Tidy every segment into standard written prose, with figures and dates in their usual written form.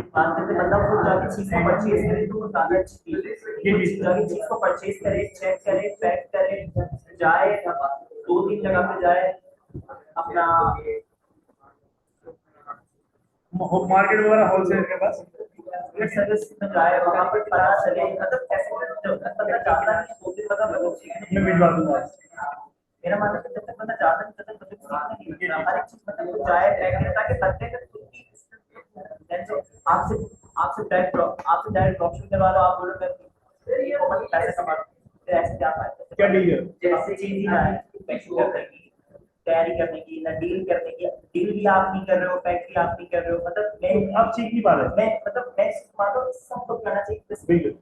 बात करते मतलब वो जाके चीज को परचेज करे तो वो ज्यादा अच्छी चीज जाके चीज को परचेज करे, चेक करे, पैक करे, जाए 2-3 जगह पे जाए अपना मार्केट वगैरह होलसेल के पास सर्विस में जाए, वहां पर पता चले मतलब कैसे बंदा जानता है कि 2 दिन मतलब मैं भिजवा दूंगा। मेरा मानना है जब तक बंदा जानता है तब तक मतलब सीखना नहीं है, हर एक चीज मतलब जाए पैक करे ताकि बंदे का खुद की जैसे आपसे डायरेक्ट ड्रॉपशिप करवा लो, आप बोलो मैं ये बहुत पैसे कमा रहा हूं, फिर ऐसे क्या फायदा? क्या डील है? जैसे चीज ही ना है पैकिंग करने की, तैयारी करने की, ना डील करने की, डील भी आप नहीं कर रहे हो, पैक भी आप नहीं कर रहे हो, मतलब मैं अब सीख नहीं पा रहे। मैं मतलब मैं मानो सबको करना चाहिए। बिल्कुल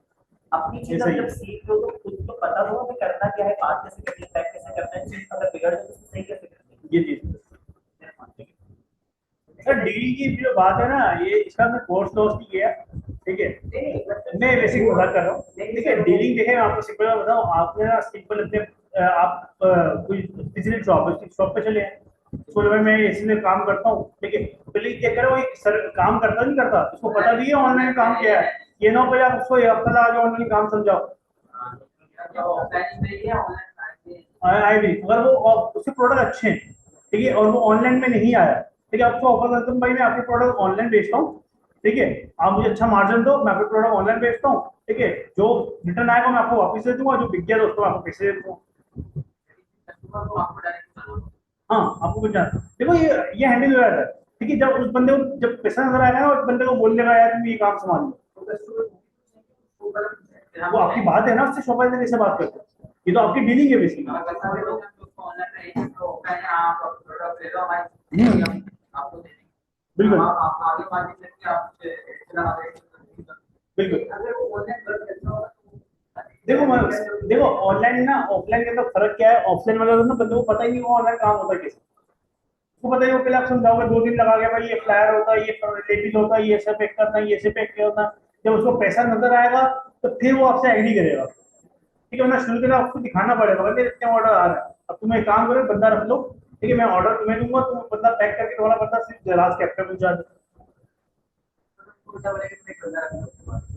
अपनी चीज जब सीख लो तो खुद को पता हो कि करना क्या है, बात कैसे करनी है, पैक कैसे करना है, चीज अगर बिगड़ जाए तो सही कैसे करनी है। ये चीज सर डील की जो बात है ना, ये इसका मैं कोर्स नहीं किया, ठीक है, मैं बेसिक मजाक कर रहा हूँ। ठीक है, डीलिंग देखें आपको सिंपल बताओ, आपने ना सिंपल अपने आप कोई बिजनेस शॉप पे चले हैं, उसको भाई मैं इसलिए काम करता हूँ, ठीक है, पहले क्या करो वो सर काम करता नहीं करता, उसको पता भी है ऑनलाइन काम क्या है, ये ना पहले आप उसको एक हफ्ता लगा के ऑनलाइन काम समझाओ। आई भी अगर वो उसके प्रोडक्ट अच्छे हैं, ठीक है, और वो ऑनलाइन में नहीं आया, ठीक है, आपको ऑफर करता हूँ भाई मैं आपके प्रोडक्ट ऑनलाइन बेचता हूँ, ठीक है, आप मुझे अच्छा मार्जिन दो, मैं आपके प्रोडक्ट ऑनलाइन बेचता हूँ, ठीक है, जो रिटर्न आएगा मैं आपको वापस दे दूंगा, जो बिक गया दोस्तों आपको पैसे दे दूंगा। हाँ आपको कुछ जाना देखो, ये हैंडल हो जाता है, ठीक है, जब उस बंदे को जब पैसा नजर आएगा ना, उस बंदे को बोलने का यार तुम ये काम संभाल लो, वो आपकी बात है ना, उससे शॉप वाले कैसे बात करते हैं, ये तो आपकी डीलिंग है बेसिकली। बिल्कुल बिल्कुल देखो ऑनलाइन ना ऑफलाइन के अंदर फर्क क्या है, ऑफलाइन वाला ना बंदे को पता ही नहीं वो ऑनलाइन काम होता है कैसे, उसको पता ही वो पहले आप समझाओगे 2 दिन लगा के भाई ये फ्लायर होता है, ये लेबल होता है, ये ऐसे पैक करना है, ये ऐसे पैक करना है, जब उसको पैसा नजर आएगा तो फिर वो आपसे एग्री करेगा, ठीक है, वरना शुरू में आपको दिखाना पड़ेगा भाई मेरे इतने ऑर्डर आ रहा है, अब तुम एक काम करो बंदा रख लो, ठीक है, मैं ऑर्डर तुम्हें दूंगा, तुम बंदा पैक करके तुम्हारा बंदा सिर्फ जराज कैप्टन पहुंचा दो,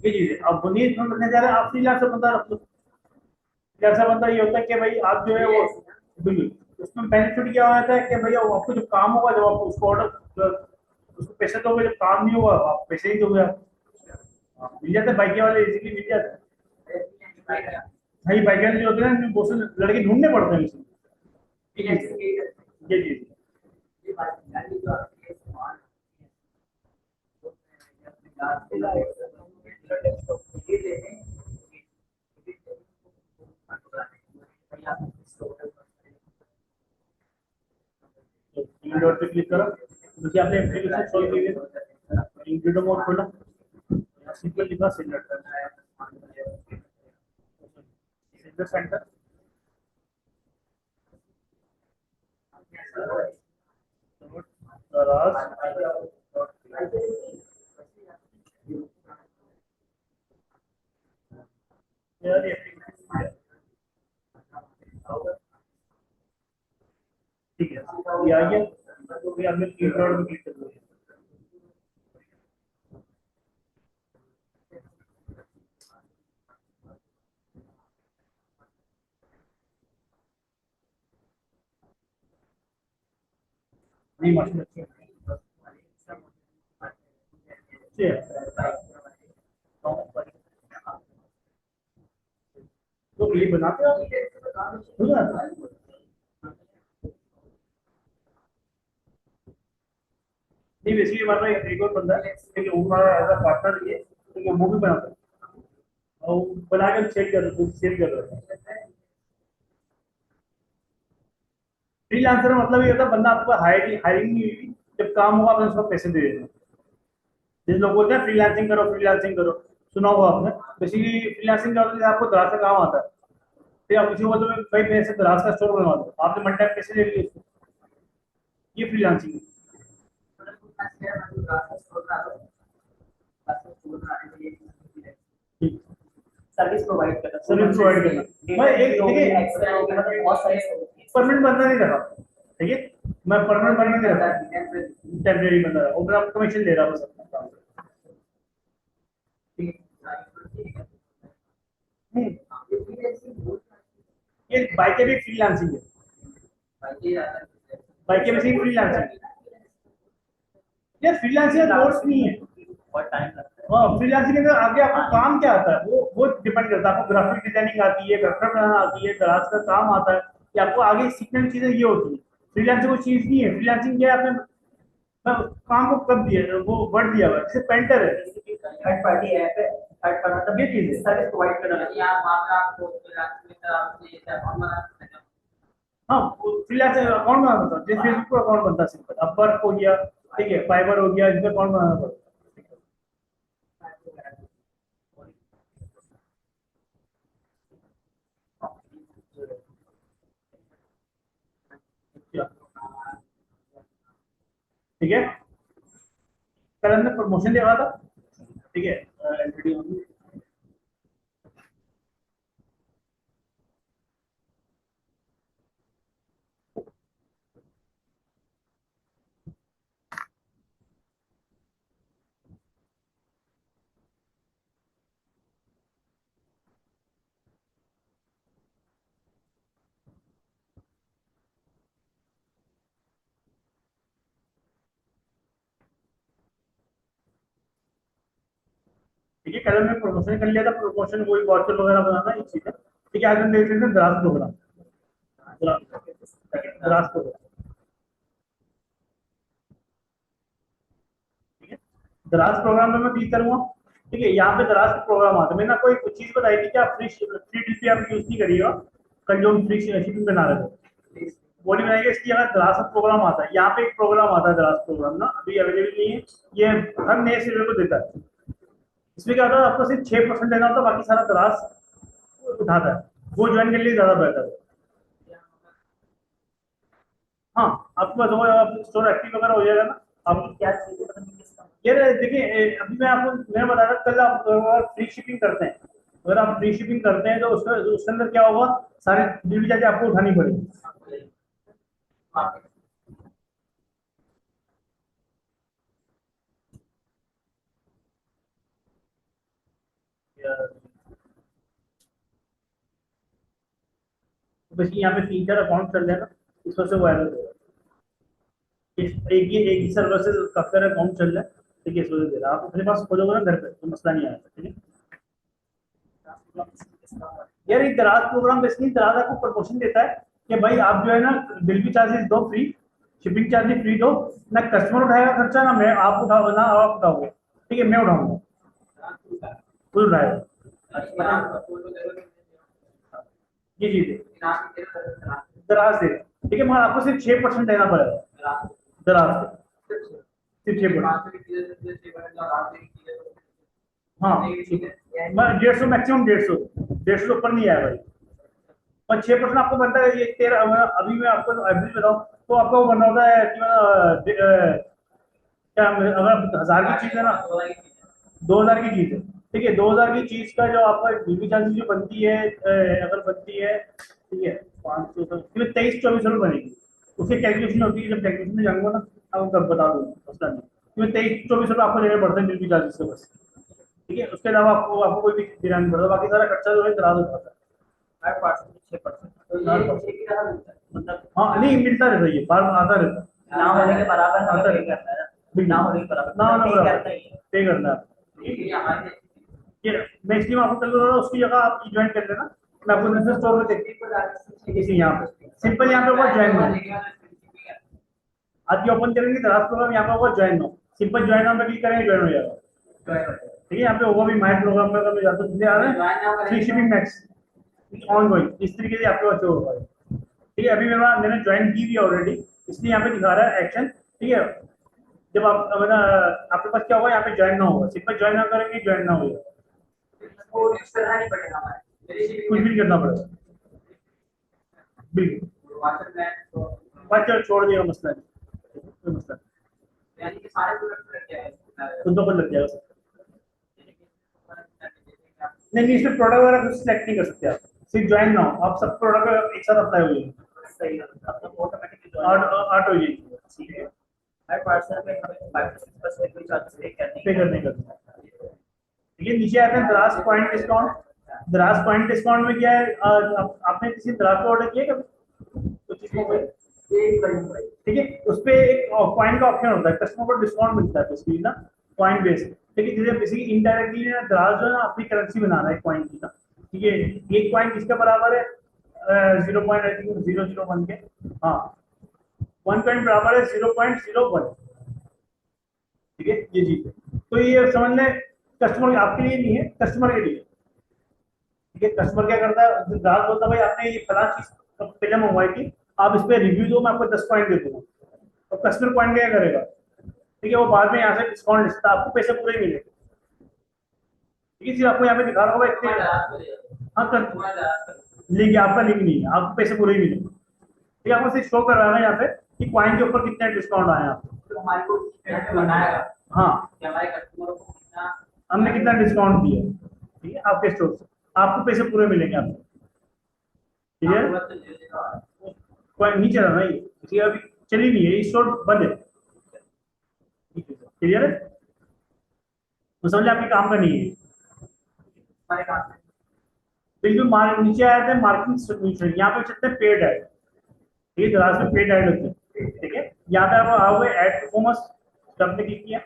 ये चीज है। अब बुनियाद इसमें बनने जा रहा है, आप फ्रीलांसर बंदा रख लो, फ्रीलांसर बंदा ये होता है कि भाई आप जो है वो बिल्कुल उसमें बेनिफिट क्या होता है कि भैया आपको जब काम होगा, जब आप उसको ऑर्डर उसको पैसे दोगे, जब काम नहीं होगा आप पैसे ही दोगे, आप मिल जाते बाइक वाले इजीली मिल जाते हैं भाई, बाइक वाले जो होते हैं ना बहुत से लड़के ढूंढने पड़ते हैं उसमें, ये चीज डॉट पे क्लिक करो, देखिए आपने एप्लीकेशन खोल ली है, इंक्लूड मोड खोलो, सिंपल लिखा सेंटर सेंटर यार ये ठीक है, ये आ गया, तो फिर आपने कीबोर्ड में क्लिक कर दिया, नहीं मशीन अच्छी है, तो ये बनाते हो नहीं, वैसे ही हमारा एक और बंदा है, ठीक है, वो हमारा एज अ पार्टनर ये, ठीक है, वो भी बनाता है और बना के सेल कर रहा है। फ्रीलांसर मतलब ये होता है बंदा आपको हायरिंग हायरिंग नहीं हुई, जब काम होगा आपने उसको पैसे दे देना, जिन लोग बोलते हैं फ्रीलांसिंग करो, सुना होगा आपने, बेसिकली फ्रीलांसिंग का मतलब आपको दराज का काम आता है, फिर आप किसी को बोलते हो भाई मेरे से दराज का स्टोर बनवा दो, आपने मन टाइम पैसे ले लिए उसको, ये फ्रीलांसिंग है। सर्विस प्रोवाइड करना, मैं एक देखिए परमानेंट बंदा नहीं रखा, ठीक है, मैं परमानेंट बंदा नहीं रखा, टेम्परेरी बंदा है, वो मेरा कमीशन ले रहा है बस अपना काम। हम्म, ये बाइक भी फ्रीलांसिंग है, बाइक भी सिर्फ फ्रीलांसिंग है। ये फ्रीलांसिंग का कोर्स नहीं है। और टाइम लगता है। हाँ, फ्रीलांसिंग के अंदर आगे आपको काम क्या आता है वो डिपेंड करता है। आपको ग्राफिक डिजाइनिंग आती है, वेबसाइट बनाना आती है, दराज का काम आता है, कि आपको आगे सीखने की चीजें ये होती है। फ्रीलांसिंग कोई चीज नहीं है। फ्रीलांसिंग क्या है, आपने काम को कब दिया, वो वर्ड दिया हुआ है, जैसे पेंटर है, थर्ड पार्टी ऐप है, थर्ड पार्टी मतलब ये चीज है। सर्विस प्रोवाइड करना है। या मामला आपको फ्रीलांसिंग हाँ, फ्रीलांसर अकाउंट बनाना पड़ता है, जैसे फेसबुक पर अकाउंट बनता है सिंपल, अपवर्क हो गया, ठीक है, फाइवर हो गया, इसमें अकाउंट बनाना पड़ता है। ठीक है, कल हमने प्रमोशन दिया था, ठीक है, एलटीडी होगी। ठीक है, कल हमने प्रमोशन कर लिया था, प्रमोशन वही वाउचर वगैरह बनाना एक चीज है। ठीक है, आज हम देख लेते हैं दराज प्रोग्राम। दराज प्रोग्राम, ठीक है, दराज प्रोग्राम में मैं क्लिक करूंगा। ठीक है, यहाँ पे दराज का प्रोग्राम आता है। मैंने आपको एक चीज बताई थी कि आप फ्री डीपी आप यूज नहीं करिएगा। कल जो हम फ्री शिपिंग बना रहे थे, वो नहीं बनाएंगे, इसकी जगह दराज का प्रोग्राम आता है। यहाँ पे एक प्रोग्राम आता है दराज प्रोग्राम ना, अभी अवेलेबल नहीं है, ये हर नए सिरे को देता है। इसमें क्या होता है, आपको सिर्फ 6% देना होता है, बाकी सारा दराज उठाता है। वो ज्वाइन करने के लिए ज्यादा बेहतर है। हाँ, आपके पास होगा, आप स्टोर एक्टिव वगैरह हो जाएगा ना। आप क्या चीजें पता नहीं किसका यार देखिए, अभी मैं बता रहा, कल आप अगर फ्री शिपिंग करते हैं, अगर आप फ्री शिपिंग करते हैं तो उसके अंदर क्या होगा, सारी डिलीवरी चार्ज आपको उठानी पड़ेगी। तो बस यहाँ पे 3-4 अकाउंट चल रहे हैं ना, इस वजह से वायरल हो रहा है। एक ही सर्वर से काफी सारे अकाउंट चल रहे हैं, ठीक है, इस वजह से दे रहा है। आप अपने पास खोलोगे ना घर पे तो मसला नहीं आएगा। ठीक है यार, एक दराज प्रोग्राम बेसिकली दराज आपको प्रमोशन देता है कि भाई आप जो है ना, डिलीवरी चार्जेस दो फ्री, शिपिंग चार्जेस फ्री दो, ना कस्टमर उठाएगा खर्चा, ना मैं आप उठाओ, ना आप उठाओगे, ठीक है, मैं उठाऊंगा, खुद उठाएगा। ये चीज है, दराज दे, ठीक है, मगर आपको सिर्फ 6% देना पड़ेगा दराज से, सिर्फ 6%। हाँ, मैं 150, मैक्सिमम 150 ऊपर नहीं आया भाई। और 6% आपको बनता है, ये 13, अभी मैं आपको एवरेज बताऊं तो आपका वो बनना होता है कि क्या, अगर 1000 की चीज है ना, 2000 की चीज है, ठीक है, 2000 की चीज का जो आपका डिलीवरी चार्जेस जो बनती है, अगर बनती है, ठीक है, 500 तो 23-24 रुपये बनेगी। उसकी कैलकुलेशन होती है, जब कैलकुलेशन में जाऊंगा ना आपको तब बता दूंगा, मसला नहीं। क्योंकि 23-24 रुपये आपको देने पड़ते हैं डिलीवरी चार्जेस के बस। ठीक है, उसके अलावा आपको कोई भी देना नहीं पड़ता, बाकी सारा खर्चा जो है करा दो पड़ता है। 6%, तो ये चेक की तरह मिलता है मतलब। हाँ, नहीं मिलता रहता है, ये बार बार आता रहता है। ना होने के बराबर आता हमें पे रहता करना है है। ना, ना होने के बराबर ना ना पे बराबर करना ही है। पे करना है। ये मैं इसलिए आपको कल बता रहा हूँ, उसकी जगह आप ज्वाइन कर लेना। मैं आपको बिजनेस स्टोर में देखिए, इसी यहाँ पे सिंपल, यहाँ पे होगा ज्वाइन नाउ। आज ये ओपन करेंगे दराज प्रोग्राम, यहाँ पे होगा join now, simple join now पे क्लिक करेंगे, ज्वाइन हो जाएगा। ठीक है, यहाँ पे होगा भी माय प्रोग्राम में, कभी जाते सीधे आ रहे हैं free shipping max on going, इस तरीके से आपके बच्चे होगा। ठीक है, अभी मैंने ज्वाइन की हुई ऑलरेडी, इसलिए यहाँ पे दिखा रहा है एक्शन। ठीक है, जब आप आपके पास क्या होगा, यहाँ पे ज्वाइन ना होगा, सिंपल ज्वाइन ना करेंगे, ज्वाइन ना होगा, वो कुछ करना नहीं पड़ेगा हमारे, कुछ भी नहीं करना पड़ेगा, बिल्कुल। बच्चा छोड़ दिया, मसला नहीं, कोई मसला नहीं, यानी कि सारे प्रोडक्ट लग जाएगा, खुद तो खुद लग जाएगा। नहीं नहीं, इसमें प्रोडक्ट वगैरह कुछ सिलेक्ट नहीं कर सकते आप, सिर्फ ज्वाइन ना हो, आप सब प्रोडक्ट एक साथ अप्लाई हो जाएंगे, सही है, मतलब ऑटोमेटिकली आर्ट हो जाएगी। ठीक है, हर पार्सल में हमें 5 से 6% कोई चार्जेस पे पे करने का। ठीक है, नीचे आते हैं दराज पॉइंट डिस्काउंट। दराज पॉइंट डिस्काउंट में क्या है, आपने किसी दराज का ऑर्डर किया कभी कुछ चीज को, ठीक है, उस पे एक पॉइंट का ऑप्शन होता है, कस्टमर को डिस्काउंट मिलता है बेसिकली ना, पॉइंट बेस्ड। ठीक है, जैसे बेसिकली इनडायरेक्टली ना दराज जो है ना अपनी करेंसी बना रहा है पॉइंट की ना। ठीक है, एक पॉइंट किसके बराबर है, 0.001 के, हाँ 1 पॉइंट बराबर है 0.01। ठीक है, ये चीज है। तो ये समझ लें कस्टमर आपके लिए नहीं है, कस्टमर के लिए। ठीक है, कस्टमर क्या करता है, ग्राहक बोलता है भाई आपने ये फला चीज पहले मंगवाई थी, आप इस पे रिव्यू दो, मैं आपको 10 पॉइंट दे दूंगा। तो कस्टमर पॉइंट क्या करेगा, ठीक है, वो बाद में यहाँ से डिस्काउंट लिखता है, आपको पैसे पूरे मिलेंगे। ठीक है, सिर्फ आपको यहाँ पे दिखा रहा होगा इतने, हाँ कर लिंक, आपका लिंक नहीं है, आपको पैसे पूरे ही मिलेंगे। ठीक है, आपको सिर्फ शो करवाना है यहाँ पे कि पॉइंट के ऊपर कितने डिस्काउंट आए आपको। तो हमारे को कैसे बनाएगा हाँ, कि हमारे कस्टमर को कितना हमने कितना डिस्काउंट दिया, ठीक है, आपके स्टोर से आपको पैसे पूरे मिलेंगे आपको। ठीक है, कोई नहीं चला ना ये, इसलिए अभी चली नहीं है, ये स्टोर बंद है। क्लियर है, तो समझ आपकी काम का नहीं है। हमारे काम बिल्कुल नीचे आया था मार्केटिंग सोल्यूशन, यहाँ पे चलते हैं पेड ऐड। ठीक है, दराज में पेड ऐड होते हैं। ठीक है, यहाँ पे आप आओगे ऐड परफॉर्मेंस, तब ने क्लिक किया।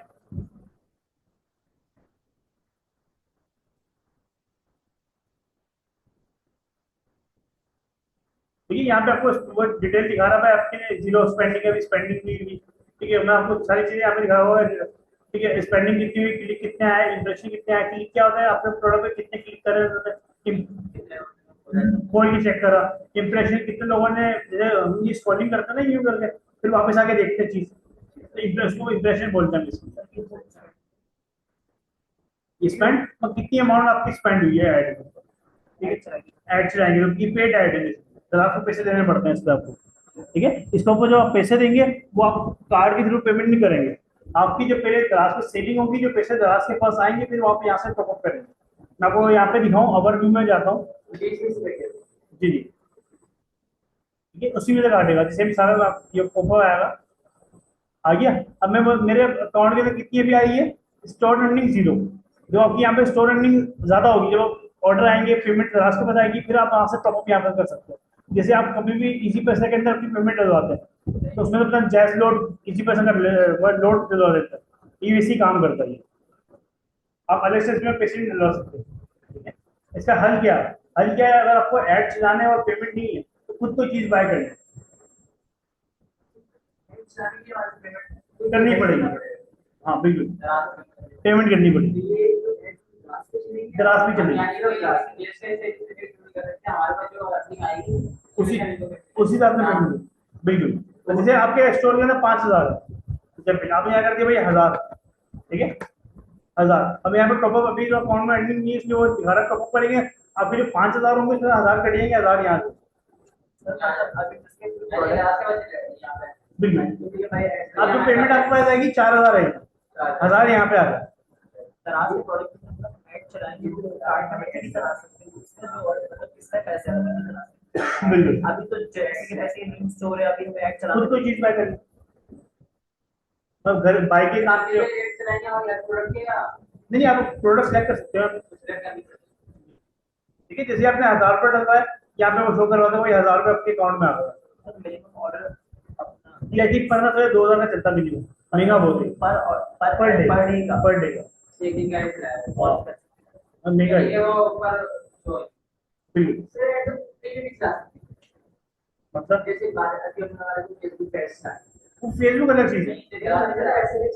ठीक है, यहाँ पे आपको डिटेल दिखा रहा है आपके जीरो स्पेंडिंग है, स्पेंडिंग नहीं हुई। ठीक है, मैं आपको सारी चीजें यहाँ पे दिखा हुआ है। ठीक है, स्पेंडिंग कितनी हुई, क्लिक कितने आए, इंप्रेशन कितने आए, क्लिक क्या होता है, आपने प्रोडक्ट पे कितने क्लिक करे, कोई नहीं चेक करा, इंप्रेशन कितने लोगों ने, जैसे ये स्क्रॉलिंग करते हैं ना यूं करके, फिर वापस आके देखते हैं चीज, तो उसको इंप्रेशन बोलते हैं स्पेंड, और कितनी अमाउंट आपकी स्पेंड हुई है ऐड में। ठीक है, ऐड चलाएंगे क्योंकि पेड ऐड है, तो आपको पैसे देने पड़ते हैं इस पे आपको। ठीक है, इसके ऊपर जो आप पैसे देंगे वो आप कार्ड के थ्रू पेमेंट नहीं करेंगे, आपकी जो पहले दराज में सेविंग होगी, जो पैसे दराज के पास आएंगे फिर वो आप यहाँ से टॉपअप करेंगे। मैं आपको यहाँ पे दिखाऊं, ओवरव्यू में जाता हूँ। जी जी, ठीक है, उसी में से काटेगा, जैसे भी सारा ये पॉपअप आएगा, आ गया। अब मैं मेरे अकाउंट के अंदर कितनी अभी आई है, स्टोर अर्निंग 0। जो आपकी यहाँ पे स्टोर अर्निंग ज्यादा होगी, जब ऑर्डर आएंगे पेमेंट दराज को बताएगी, फिर आप वहां से टॉपअप यहाँ पर कर सकते हो। जैसे आप कभी भी इजी पैसे के अंदर अपनी पेमेंट डलवाते हैं, तो उसमें तो अपना जैस लोड इजी पैसे का लोड डलवा देता है, ये इसी काम करता है। आप अलग से इसमें पैसे नहीं डलवा सकते। ठीक है, इसका हल क्या है, हल क्या है, अगर आपको ऐड चलाने और पेमेंट नहीं है तो खुद कोई चीज बाय करें, करनी पड़ेगी। हाँ बिल्कुल, पेमेंट करनी पड़ेगी, दराज भी चलेगी, उसी उसी हिसाब से पेमेंट। बिल्कुल, तो जैसे आपके स्टोर के अंदर 5,000 है, जब आप यहाँ करके भाई 1,000, ठीक है 1,000, अब यहाँ पे टॉपअप अभी जो अकाउंट में एंडिंग नहीं है इसलिए वो 11 टॉपअप करेंगे, आपके जो 5,000 होंगे उसमें 1,000 कटेंगे, 1,000 यहाँ से। बिल्कुल, आपकी पेमेंट आपके पास आएगी 4,000 आएगी, 1,000 यहाँ पे आ रहा है। दराज के प्रोडक्ट के अंदर ऐड चलाएंगे तो कार्ड में ऐड चला सकते हैं, उसमें जो मतलब किसका पैसे अलग नहीं चला सकते। बिल्कुल, अभी तो जैसे कि वैसे ही स्टोर है, अभी हम ऐड चला खुद कोई चीज बाय करें, घर बाय के काम के नहीं, आप प्रोडक्ट सेलेक्ट कर सकते हो। ठीक है, जैसे आपने 1,000 रुपये डलवाया, यहाँ पे वो शो करवाता है वही 1,000 रुपये आपके अकाउंट में आ गया। मिनिमम ऑर्डर अपना इलेक्ट्रिक 1500 या 2,000 का चलता मिनिमम, महंगा बहुत है, पर डे का पर डे का एक दिन का ऐड है बहुत महंगा ये है। वो ऊपर जो बिल्कुल, मतलब जैसे बात अभी अपना वाला जो फेसबुक पेज है वो फेसबुक अलग चीज है,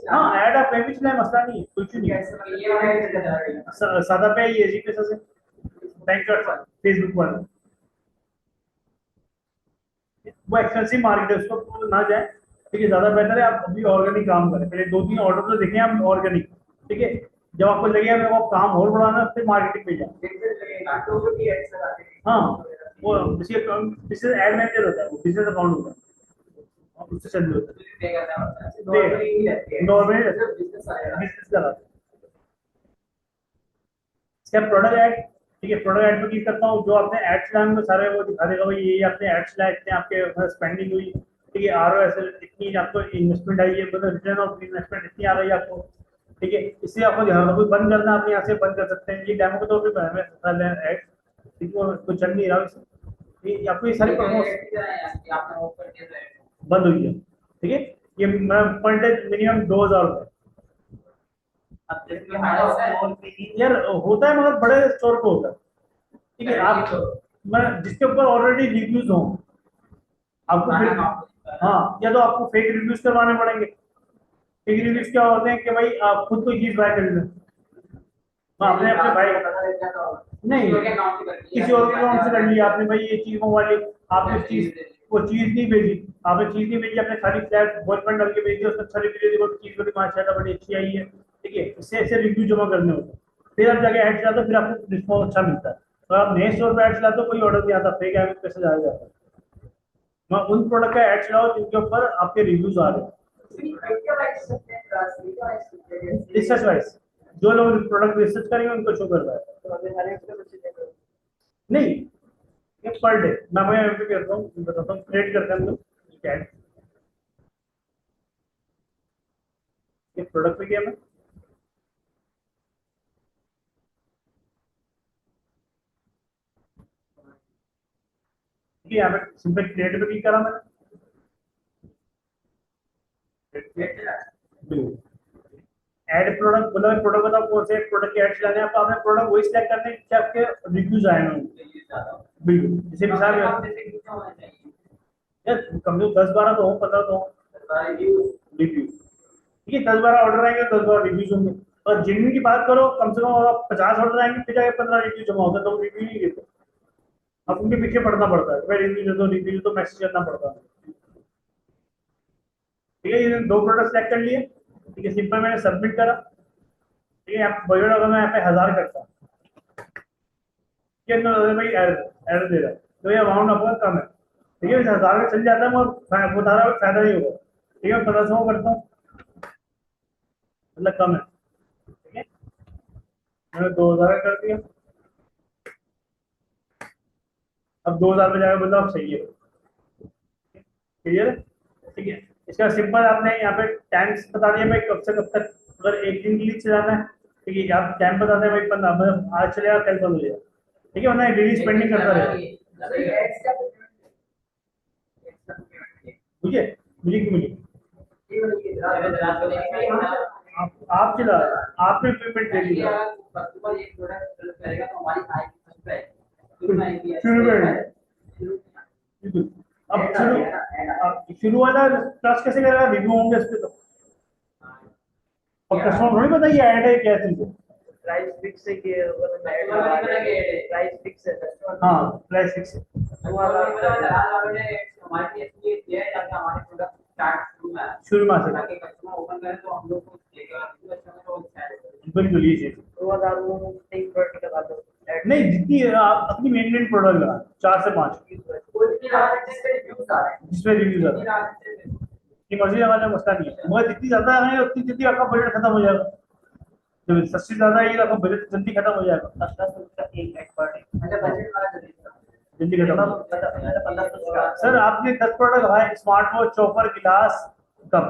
हाँ ऐड आप कहीं भी चलाए मसला नहीं है, कुछ नहीं है। ये वाला है सादा पे ये जी पैसा से बैंक का फेसबुक वाला, वो एक्सपेंसिव मार्केट है, उसको ना जाए। ठीक है, ज्यादा बेहतर है आप अभी ऑर्गेनिक काम करें, पहले 2-3 ऑर्डर तो देखें आप ऑर्गेनिक। ठीक है, जब आपको लगेगा कि वो काम और बढ़ाना फिर मार्केटिंग पे जाए। हाँ, वो बिजनेस एड मैनेजर होता है, वो बिजनेस अकाउंट होता है, उससे चल होता है नॉर्मली बिजनेस का। इसका प्रोडक्ट ऐड, ठीक है, प्रोडक्ट ऐड पे क्लिक करता हूँ, जो आपने ऐड चलाए होंगे सारे वो दिखा देगा भाई ये आपने ऐड चलाए, इतने आपके स्पेंडिंग हुई, ठीक है, ROS इतनी आपको इन्वेस्टमेंट आई है, मतलब रिटर्न ऑफ इन्वेस्टमेंट इतनी आ रही है आपको, ठीक है। इससे आपको ध्यान रखो, बंद करना आप यहाँ से बंद कर सकते हैं, ये डेमो के तौर पे हमें ऐड, ठीक है, कुछ चल नहीं रहा इससे। ये आपको ये सारी प्रमोशन आपने ओपन किया बंद हुई है, ठीक है। ये पर डे मिनिमम 2000 रुपये अब जैसे हमारा स्टोर पे ही यार होता है, मगर बड़े स्टोर पे होता है, ठीक है। आप मैं जिसके ऊपर ऑलरेडी रिव्यूज हो, आपको फिर हाँ, या तो आपको फेक रिव्यूज करवाने पड़ेंगे। फेक रिव्यूज क्या होते हैं कि भाई आप खुद कोई चीज बाय कर लें, आपने अपने भाई नहीं किसी और के अकाउंट से कर लिया आपने, भाई ये चीज मंगवा ली, आपने चीज वो चीज नहीं भेजी, आपने चीज नहीं भेजी, आपने खाली फ्लैट बॉयफ्रेंड डाल के भेज दिया, उसने अच्छा रिव्यू दे दिया, चीज बड़ी माशाल्लाह बड़ी अच्छी आई है, ठीक है। इससे ऐसे रिव्यू जमा करने होते हैं, फिर आप जाके ऐड चलाते हो, फिर आपको रिस्पॉन्स अच्छा मिलता है। तो आप नए स्टोर पर ऐड चलाते हो, कोई ऑर्डर नहीं आता, फेक ऐड कैसे जाया जाता है। मैं उन प्रोडक्ट का ऐड चलाओ जिनके ऊपर आपके रिव्यूज आ रहे हैं, रिसर्च वाइज। जो लोग प्रोडक्ट रिसर्च करेंगे उनको शो कर रहा है, नहीं ये पर डे मैं यहाँ पे करता हूँ, बताता हूँ, क्रिएट करते हैं हम लोग ऐड। ये प्रोडक्ट पे गया मैं, ठीक है, यहाँ पे सिंपल क्रिएट पे क्लिक करा मैंने, ऐड प्रोडक्ट बोला, प्रोडक्ट बताओ कौन से प्रोडक्ट के ऐड चलाने हैं आपको, आपने प्रोडक्ट वही सिलेक्ट करने हैं कि आपके रिव्यूज आए हैं बिल्कुल। जैसे मिसाल यार कम से कम 10-12 तो हो, 15 तो हो रिव्यू, ठीक है। 10-12 ऑर्डर आएंगे, 10-12 रिव्यूज होंगे। और जेन्युइन की बात करो, कम से कम 50 ऑर्डर आएंगे, फिर जाके 15 रिव्यू जमा होगा, तो रिव्यू नहीं देते, अब उनके पीछे पड़ना पड़ता है, भाई रिव्यू दे दो, रिव्यू दे दो, मैसेज करना पड़ता है, ठीक है। ये दो प्रोडक्ट सेलेक्ट कर लिए, ठीक है, सिंपल मैंने सबमिट करा, ठीक है। आप बजट अगर मैं यहाँ पे 1000 करता, ठीक है, तो भाई एरर दे रहा है, तो ये अमाउंट आपका कम है, ठीक है। 1000 में चल जाता है, मगर बता रहा है फायदा नहीं होगा, ठीक है। 1500 करता हूँ, मतलब कम है, ठीक है। मैंने 2000 कर दिया, अब 2000 पे जाकर बोला अब सही है, क्लियर, ठीक है। इसका सिंपल आपने यहाँ पे टाइम्स बता दिया भाई, कब से कब तक, अगर एक दिन के लिए चलाना है, ठीक है, आप टाइम बता दें भाई 15, मतलब आज चलेगा कल बंद हो जाएगा, ठीक है, वरना डेली स्पेंडिंग करता रहेगा, मुझे मुझे क्यों मिली, आप चला, आपने पेमेंट दे दी, बिल्कुल। अब शुरू वाला ट्रस्ट कैसे करेगा, रिव्यू होंगे इस पे तो, और कस्टमर थोड़ी पता ये ऐड है क्या चीज है, प्राइस फिक्स है कि प्राइस फिक्स है, हाँ प्राइस फिक्स है, शुरू में से बिल्कुल ये चीज 2000 में 3 प्रोडक्ट लगा दो, नहीं, जितनी आप अपनी मेन प्रोडक्ट लगा 4 से 5 जिसमें रिव्यूज आता है, की मर्जी लगाने का मसला नहीं है, मगर जितनी ज्यादा है उतनी जल्दी आपका बजट खत्म हो जाएगा, जब सस्ती ज्यादा है आपका बजट जल्दी खत्म हो जाएगा, 1500 का एक ऐड पर डे, जल्दी खत्म। 1500 का सर आपने 10 प्रोडक्ट लगाए, स्मार्ट वॉच, चॉपर, गिलास, कप,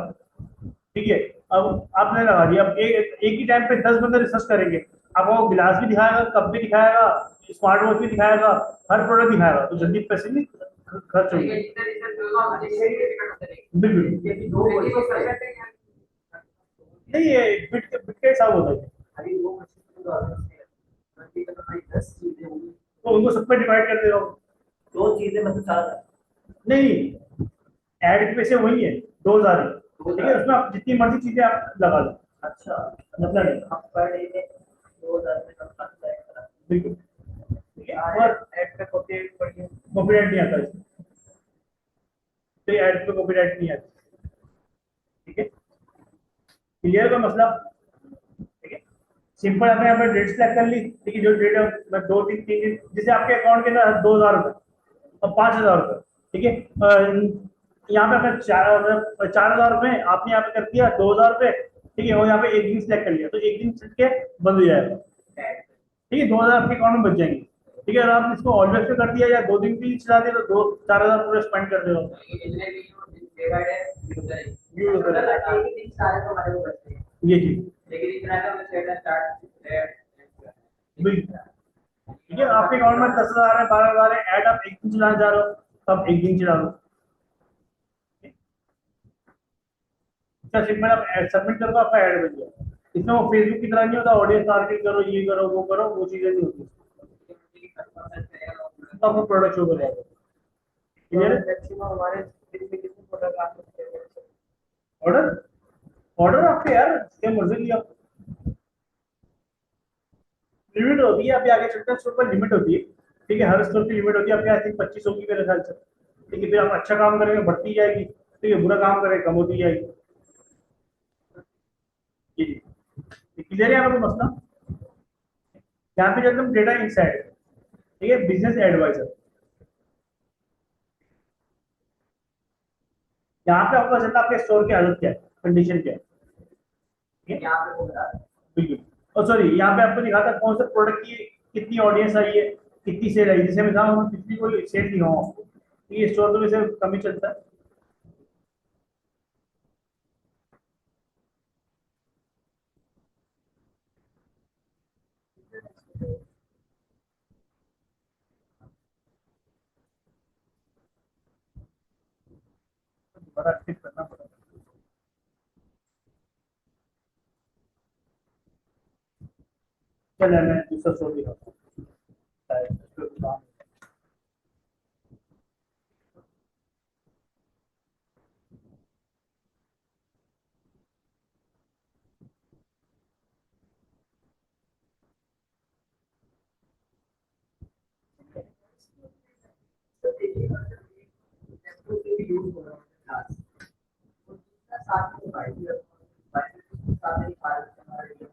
ठीक है। अब आपने लगा दिया, अब एक ही टाइम पे 10 बंदे रिसर्च करेंगे, आपको गिलास भी दिखाएगा, कप भी दिखाएगा, स्मार्ट वॉच भी दिखाएगा, हर प्रोडक्ट दिखाएगा, तो जल्दी पैसे नहीं खर्च होंगे, बिल्कुल नहीं, ये बिट के हिसाब होता है, तो उनको सब पे डिवाइड कर दे रहा हूँ, 2 चीजें मतलब 4 नहीं ऐड के पैसे वही है 2000 है, ठीक है, उसमें आप जितनी मर्जी चीजें आप लगा लो, अच्छा मतलब नहीं, आप पर डे में 2000 में कम खाता है, बिल्कुल, ठीक है। और ऐड पे कॉपीराइट नहीं आता इसमें, तो ऐड पे कॉपीराइट नहीं आता, ठीक है, क्लियर का मसला, ठीक है। सिंपल आपने यहाँ पे डेट सेलेक्ट कर ली, ठीक है, जो डेट मैं 2-3 दिन, जैसे आपके अकाउंट के अंदर 2000 रुपये और 5000 रुपये, ठीक है, यहाँ पे आपने 4000 रुपये आपने यहाँ पे कर दिया, 2000 रुपये, ठीक है, और यहाँ पे एक दिन सेलेक्ट कर लिया, तो एक दिन चल के बंद हो जाएगा, ठीक है, 2000 आपके अकाउंट में बच जाएंगे, ठीक है, अगर आपने इसको ऑलवेज पे कर दिया या 2 दिन भी चला दिया तो 2-4 हज़ार पूरे स्पेंड कर रहे हो। जितने भी डिवाइड है यूजर यूजर है। एक ही दिन सारे तो हमारे को बचते हैं, ये चीज लेकिन इतना तो हमने स्टार्ट बिल्कुल। ठीक है, आपके अकाउंट में 10,000 है, 12,000 है, ऐड आप एक दिन चलाना चाह रहे हो तो आप एक दिन चला लो। इसका सिंपल आप सबमिट करो, आपका ऐड बन गया। इसमें वो फेसबुक की तरह नहीं होता ऑडियंस टारगेट करो, ये करो वो करो, वो चीजें नहीं होती। तो आपको प्रोडक्ट शो कर जाएगा। क्लियर है? मैक्सिमम हमारे दिन में कितने प्रोडक्ट आ सकते हैं? ऑर्डर ऑर्डर आपके यार क्या मर्जी लिया, लिमिट होती है। अभी आगे चलते हैं, स्टोर पर लिमिट होती है। ठीक है, हर स्टोर की लिमिट होती है। आपके आई थिंक 25 होगी मेरे ख्याल से। ठीक है, फिर आप अच्छा काम करेंगे बढ़ती जाएगी, ठीक है, बुरा काम करेंगे कम होती जाएगी। जी जी, क्लियर है यहाँ पे मसला। यहाँ पे जब हम डेटा इनसाइड, ठीक है, बिजनेस एडवाइजर, यहाँ पे आपको चलता है आपके स्टोर की हालत क्या है, कंडीशन क्या है। ठीक है, यहाँ पे वो बता रहे हैं। बिल्कुल। और सॉरी, यहाँ पे आपको दिखाता है कौन से प्रोडक्ट की कितनी ऑडियंस आई है, कितनी सेल आई। जैसे मैं बताऊँ पिछली कोई सेल नहीं हो आपको, ये स्टोर तो वैसे कम ही चलता है। बड़ा एक्टिव करना पड़ेगा। चलिए मैं दूसरा स्टोर दिखाता हूँ। शायद इस पे काम- तो देखिए तो भी यूज हो रहा है क्लास तो जितना साथ में साथ में फाइल हमारे लिए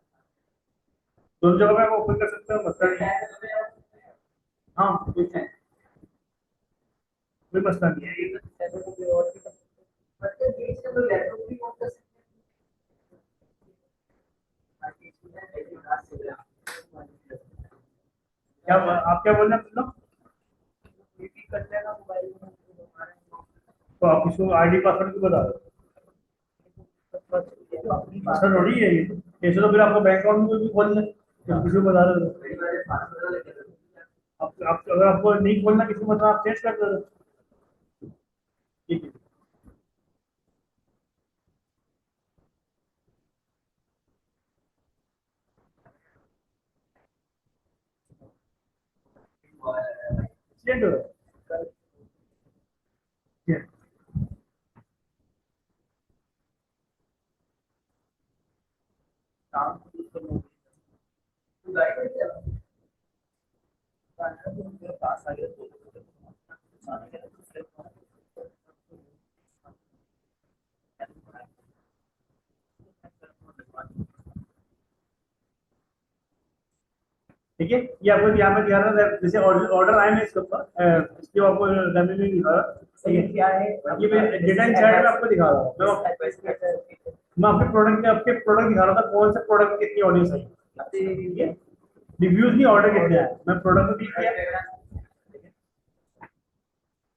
दोनों जगह पे आप ओपन कर सकते हो, मसला नहीं है। है तो मैं हाँ ठीक है, कोई मसला नहीं है। ये तो कोई और भी मतलब ये से कोई लैपटॉप भी ऑन कर सकते हैं ताकि इसमें देखिए क्लास से क्या आप क्या बोल रहे हैं मतलब? ये भी कर लेगा मोबाइल में हमारे तो आप इसको आईडी पासवर्ड क्यों बता रहे हो? ऐसा थोड़ी है ये, ऐसे तो फिर आपको बैंक अकाउंट में भी खोलना है, तो किसी को बता रहे हो। बड़ी बड़े पासवर्ड लेके आप अगर आपको नहीं खोलना किसी को, मतलब आप चेंज कर दो। ठीक है, चेंज हो रहा है। काम गाड़ी में चला पास आ गया तो आ गया तो फिर ठीक है, ये आपको यहाँ पे दिखा रहा है, जैसे ऑर्डर आए हैं इसके ऊपर, इसके आपको रेवेन्यू नहीं दिखा रहा। ठीक ये है, क्या है? ये मैं डेटा इनसाइड में आपको दिखा रहा हूँ। मैं आपके प्रोडक्ट दिखा रहा था, कौन से प्रोडक्ट की कितनी ऑडियंस है। ठीक है, रिव्यूज नहीं, ऑर्डर कितने आए। मैं प्रोडक्ट को क्लिक किया,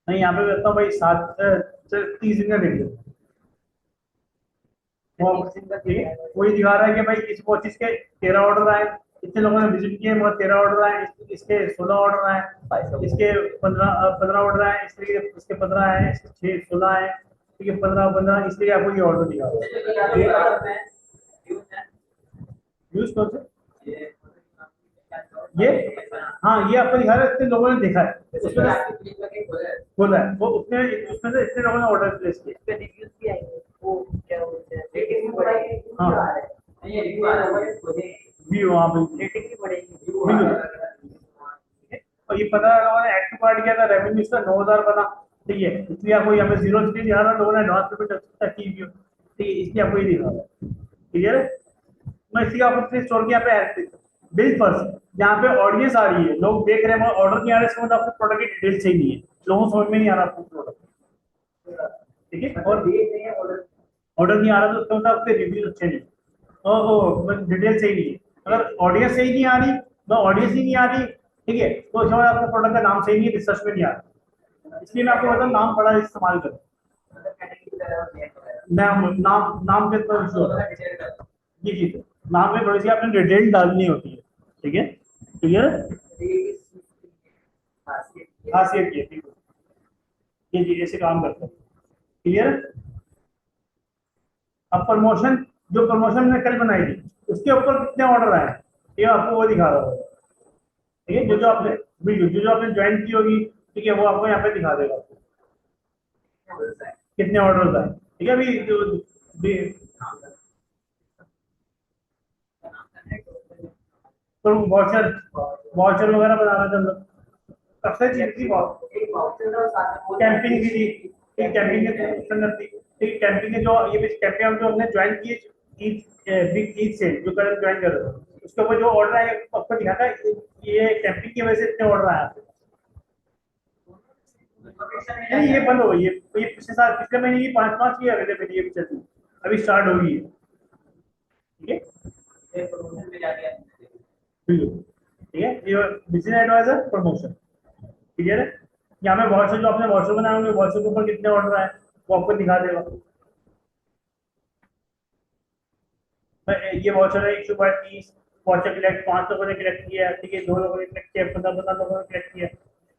नहीं यहाँ पे कहता हूँ भाई 30 दिन का देख लो। ठीक है, वही दिखा रहा है कि भाई इस वॉचिस के 13 ऑर्डर आए, इतने लोगों ने विजिट किए मगर 13 ऑर्डर आए, इसके 16 ऑर्डर आए, इसके 15 ऑर्डर आए, इसके 15 आए, इसके 16 आए, ठीक है, 15 इसलिए आपको ये ऑर्डर दिखा रहा है। यूज कौन से ये, हाँ ये आपको दिखा रहा है, इतने लोगों ने देखा है, उसमें खोला है, वो उसमें से इतने लोगों ने ऑर्डर प्लेस किया। रिव्यूज भी आएंगे, वो क्या बोलते हैं, रेटिंग रेटिंग बढ़ेगी। हाँ ये रिव्यू आ रहा है भी वहाँ पे रेटिंग भी बढ़ेगी। और ये पता लोगों ने एक्टिव कार्ड किया था, रेवेन्यू इसका 9,000 बना। ठीक है, इसलिए आपको यहाँ पे जीरो इसलिए दिखा रहा है, लोगों ने एडवांस पेमेंट की भी हो। ठीक है, इसलिए आपको ये दिखा रहा है। क्लियर है? मैं इसी आपको अपने स्टोर के यहाँ पे बिल फर्स्ट, यहाँ पे ऑडियंस आ रही है, लोग देख रहे हैं, ऑर्डर नहीं आ रहे, इसका मतलब आपको प्रोडक्ट की डिटेल सही नहीं है, लोगों को समझ में नहीं आ रहा आपको प्रोडक्ट। ठीक है, और ऑर्डर नहीं आ रहा तो उसका मतलब आपके रिव्यूज अच्छे नहीं, डिटेल सही नहीं है। अगर ऑडियंस सही नहीं आ रही, तो ऑडियंस ही नहीं आ रही, ठीक है, तो इसमें आपका प्रोडक्ट का नाम सही नहीं है, रिसर्च में नहीं आ रहा, इसलिए मैं आपको बताऊँ नाम बड़ा इस्तेमाल करें। मतलब कैटेगरी वगैरह होती है नाम के तो इशू होता है जी जी, नाम में थोड़ी सी आपने डिटेल डालनी होती है, ठीक है, क्लियर, खासियत ये ठीक है जी, ऐसे काम करते हैं, क्लियर। अब प्रमोशन, जो प्रमोशन ने कल बनाई थी उसके ऊपर कितने ऑर्डर आए ये आपको वो दिखा रहा होगा, ठीक है, जो जो आपने बिल्कुल जो जो आपने ज्वाइन की होगी, ठीक है, वो आपको यहाँ पे दिखा देगा आपको कितने ऑर्डर आए, ठीक है। अभी जो तो वाउचर वाउचर वगैरह बना रहे थे हम लोग, कब से चीज थी एक वाउचर था साथ में वो कैंपिंग की थी, ठीक, कैंपिंग के संदर्भ थी, ठीक, कैंपिंग के जो ये बीच कैंपिंग जो हमने ज्वाइन किए बिग ईद से जो कल ज्वाइन कर रहे थे उसके ऊपर जो ऑर्डर आए आपको दिखाता है, ये कैंपिंग की वजह से इतने ऑर्डर आए आपके, नहीं ये बंद हो गई, ये पिछले साल पिछले महीने की 5 की अवेलेबल ये भी चलती, अभी स्टार्ट होगी है, ठीक है, प्रमोशन में जाके बिल्कुल, ठीक है, ये बिजनेस एडवाइजर प्रमोशन, क्लियर है। यहाँ में वाउचर जो आपने वाउचर बनाए होंगे, वाउचर के ऊपर कितने ऑर्डर आए वो आपको दिखा देगा, ये वाउचर है 130 वाउचर कलेक्ट 5 लोगों ने कलेक्ट किया, ठीक है, 2 लोगों ने कलेक्ट किया, 15 लोगों ने कलेक्ट किया,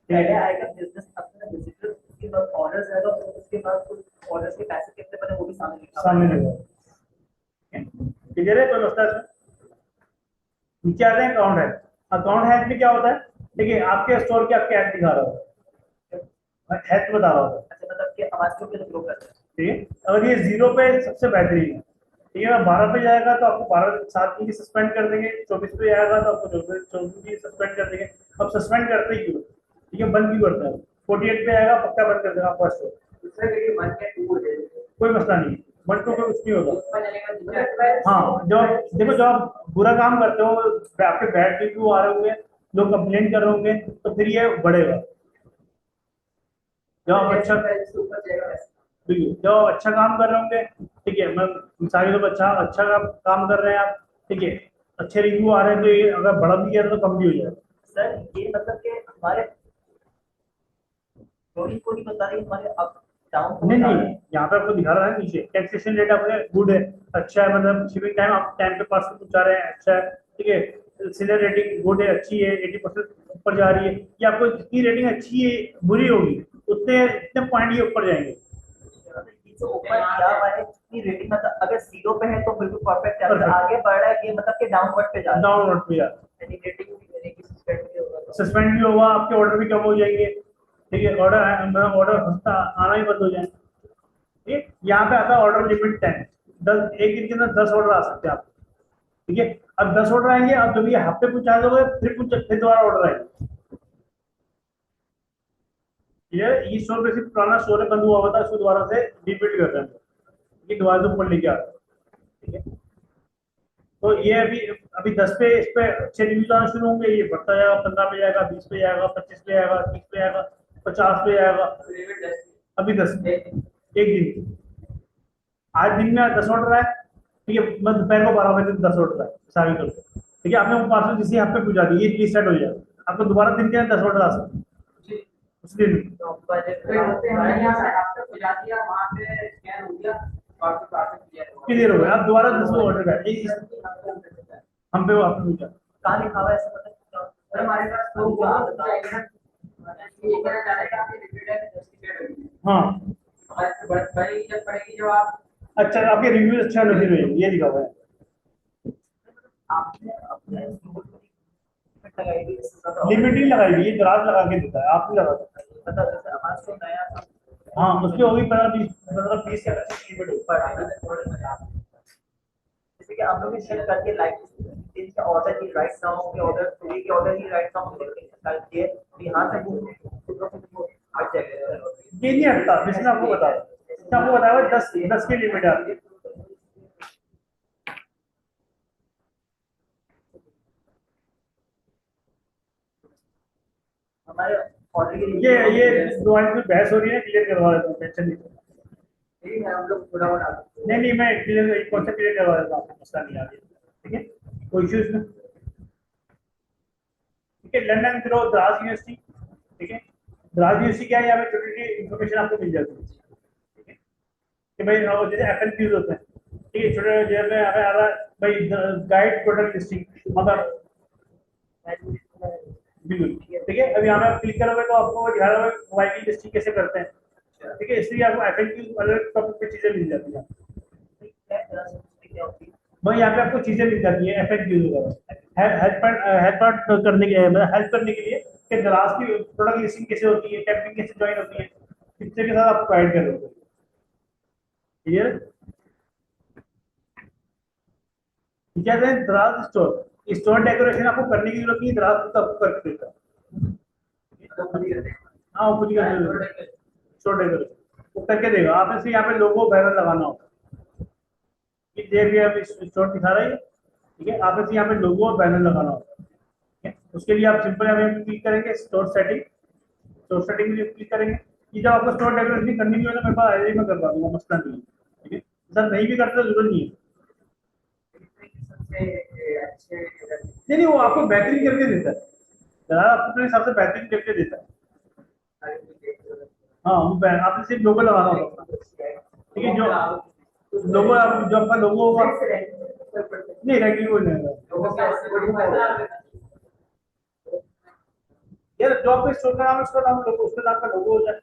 पहले आएगा बिजनेस अपना विजिटर, उसके बाद ऑर्डर्स आएगा, उसके बाद कुछ ऑर्डर्स के पैसे कितने बने वो भी सामने लगेगा, क्लियर है, कोई मसला है। नीचे आते हैं अकाउंट है, अकाउंट हैक में क्या होता है, देखिए आपके स्टोर के आपके ऐड दिखा रहा होगा, हैक बता रहा होगा, अच्छा मतलब कि आवाज को कितना ग्रो करते हैं, ठीक है, अगर ये 0 पे सबसे बेहतरीन है, ठीक है, 12 पे जाएगा तो आपको 7 दिन की सस्पेंड कर देंगे, 24 पे जाएगा तो आपको 24 की सस्पेंड कर देंगे। अब सस्पेंड करते ही क्यों, ठीक है, बंद क्यों करता है, 48 पे आएगा पक्का बंद कर देगा फर्स्ट, दूसरे के लिए 1 के 2 हो जाएगा, कोई मसला नहीं है, 1 2 पे कुछ नहीं होगा। उसमें चलेगा हाँ, जो देखो जो आप बुरा काम करते हो, आपके बैड रिव्यू आ रहे होंगे, लोग कंप्लेंट कर रहे होंगे, तो फिर ये बढ़ेगा। जब आप अच्छा ऊपर जाएगा, बिल्कुल, जब आप अच्छा काम कर रहे होंगे, ठीक है, मैं मिसाल के अच्छा अच्छा काम कर रहे हैं आप, ठीक है, अच्छे रिव्यू आ रहे हैं, तो ये अगर बढ़ा भी गया तो कम भी हो जाएगा। सर ये मतलब कि हमारे कोई को नहीं पता नहीं हमारे अप डाउन नहीं, यहाँ पे आपको दिखा रहा है नीचे टैक्सेशन रेट आपका गुड है, अच्छा है, मतलब शिपिंग टाइम आप टाइम पे पास पहुंचा रहे हैं, अच्छा है, ठीक है, सीनियर रेटिंग गुड है, अच्छी है, 80% ऊपर जा रही है, ये आपको जितनी रेटिंग अच्छी है बुरी होगी उतने इतने पॉइंट ये ऊपर जाएंगे। जो ऊपर किया हमारे की रेटिंग मतलब अगर 0 पे है तो बिल्कुल परफेक्ट है, अगर आगे बढ़ रहा है ये मतलब कि डाउनवर्ड पे जा रहा है, डाउनवर्ड पे जा रहा है, यानी रेटिंग भी मेरे की सस्पेंड भी होगा, सस्पेंड भी होगा, आपके ऑर्डर भी कम हो जाएंगे, ठीक है, ऑर्डर सस्ता आना ही बंद हो जाए, ठीक है। यहाँ पे आता है ऑर्डर लिमिट 10, 10 एक दिन के अंदर 10 ऑर्डर आ सकते हैं आप, ठीक है, अब 10 ऑर्डर आएंगे, अब जब ये हफ्ते पहुंचा दोगे फिर दोबारा ऑर्डर आएंगे, ये स्टोर पे सिर्फ पुराना स्टोर है, बंद हुआ हुआ था, इसको दोबारा से रिपीट कर रहे हैं, ये दोबारा से ऊपर लेके आ रहे हैं, ठीक है। तो ये अभी अभी 10 पे इस पे अच्छे रिव्यूज आना शुरू होंगे, ये बढ़ता जाएगा, 15 पे जाएगा, 20 पे जाएगा, 25 पे जाएगा, 30 पे जाएगा, 50 पे जाएगा, अभी 10 एक दिन, आज दिन में 10 ऑर्डर आए, ठीक है, मैं दोपहर को 12 बजे 10 ऑर्डर आए सारी कर, ठीक है, आपने वो पार्सल किसी हफ्ते पहुंचा दी, ये रीसेट हो जाएगा, आपको दोबारा दिन के अंदर 10 ऑर्डर आ सकते हैं उस दिन, तो बजट पे हमने यहाँ से आपको पहुंचा दिया, वहाँ पे स्कैन हो गया और फिर पार्सल क्लियर हो गया, आप दोबारा 10 ऑर्डर कर हम पे वो आपने पहुंचा, कहाँ लिखा हुआ है ऐसा मतलब सर हमारे पास तो वो चाहिए ना, ये कहना चाह रहे हैं कि आपकी रिपीट है जस्टिफाइड होगी, हाँ, और बड़ी जब पड़ेगी जब आप अच्छा आपके रिव्यूज अच्छा लगे हुए हैं, ये लिखा हुआ है, आपने अपने लगाई थी लिमिट ही लगाई हुई है, दराज लगा के देता है, आप नहीं लगा सकते, पता जैसे हमारा तो नया था, हाँ, उसकी होगी 15-20 से 25 लिमिट होगी, जैसे कि आप लोग भी शेयर करके लाइक इनके ऑर्डर की राइट नाउ के ऑर्डर टुडे के ऑर्डर की राइट नाउ करके यहाँ तक हट जाएगा, ये नहीं हटता, जिसने आपको बताया, जिसने आपको बताया 10 की लिमिट है आपकी, हमारे ऑर्डर की ये दोबारा कोई बहस हो रही है, क्लियर करवा देता हूँ, टेंशन नहीं, ठीक है, हम लोग थोड़ा और आगे नहीं मैं क्लियर कॉन्सेप्ट क्लियर करवा देता हूँ, आपको मसला नहीं आ रही, ठीक है, कोई इश्यूज नहीं, ठीक है, लंदन ग्रो द्रास यूनिवर्सिटी, ठीक है, द्रास यूनिवर्सिटी क्या है, यहाँ पे छोटी छोटी इन्फॉर्मेशन आपको मिल जाती है, ठीक है, कि भाई जैसे FNQs होते हैं, ठीक है, छोटे जैसे हमें आ रहा है भाई गाइड प्रोडक्ट लिस्टिंग, मतलब बिल्कुल ठीक है। अब यहाँ पे आप क्लिक करोगे तो आपको दिखा रहा है मोबाइल की लिस्टिंग कैसे करते हैं, ठीक है, इसलिए आपको FNQ अलग टॉपिक पे चीजें मिल जाती हैं। भाई यहाँ पे आपको चीजें मिल जाती है FNQ वगैरह, हेल्प करने के लिए कि दराज की प्रोडक्ट लिस्टिंग कैसे होती है, कैंपिंग कैसे ज्वाइन होती है, पिक्चर के साथ आपको गाइड कर रहे हो, क्लियर। क्या है दराज स्टोर, स्टोर डेकोरेशन आपको करने की जरूरत नहीं है, दराज तो आपको करके देता है। हाँ, वो खुद ही कर स्टोर डेकोरेशन वो करके देगा। आप ऐसे यहाँ पे लोगो बैनर लगाना होगा, कि देर भी अब स्टोर दिखा रहा है, ठीक है, आप ऐसे यहाँ पे लोगो और बैनर लगाना होगा, ठीक है। उसके लिए आप सिंपल यहाँ पे क्लिक करेंगे स्टोर सेटिंग, स्टोर सेटिंग में क्लिक करेंगे। ये जब आपको स्टोर डेकोरेशन करनी भी हो तो मेरे पास आईडी में करवा दूंगा, मसला नहीं है, ठीक है। सर नहीं भी करते तो जरूरत नहीं है, नहीं नहीं, वो आपको बेहतरीन करके देता है, जरा आपको अपने हिसाब से बेहतरीन करके देता है। हाँ, आपने सिर्फ लोगो लगाना होगा, ठीक है, जो लोगो जो आपका लोगो होगा, नहीं रेगुलर नहीं यार, जो आपका स्टोर का नाम है उसका नाम लोगो, उसके नाम का लोगो हो जाए,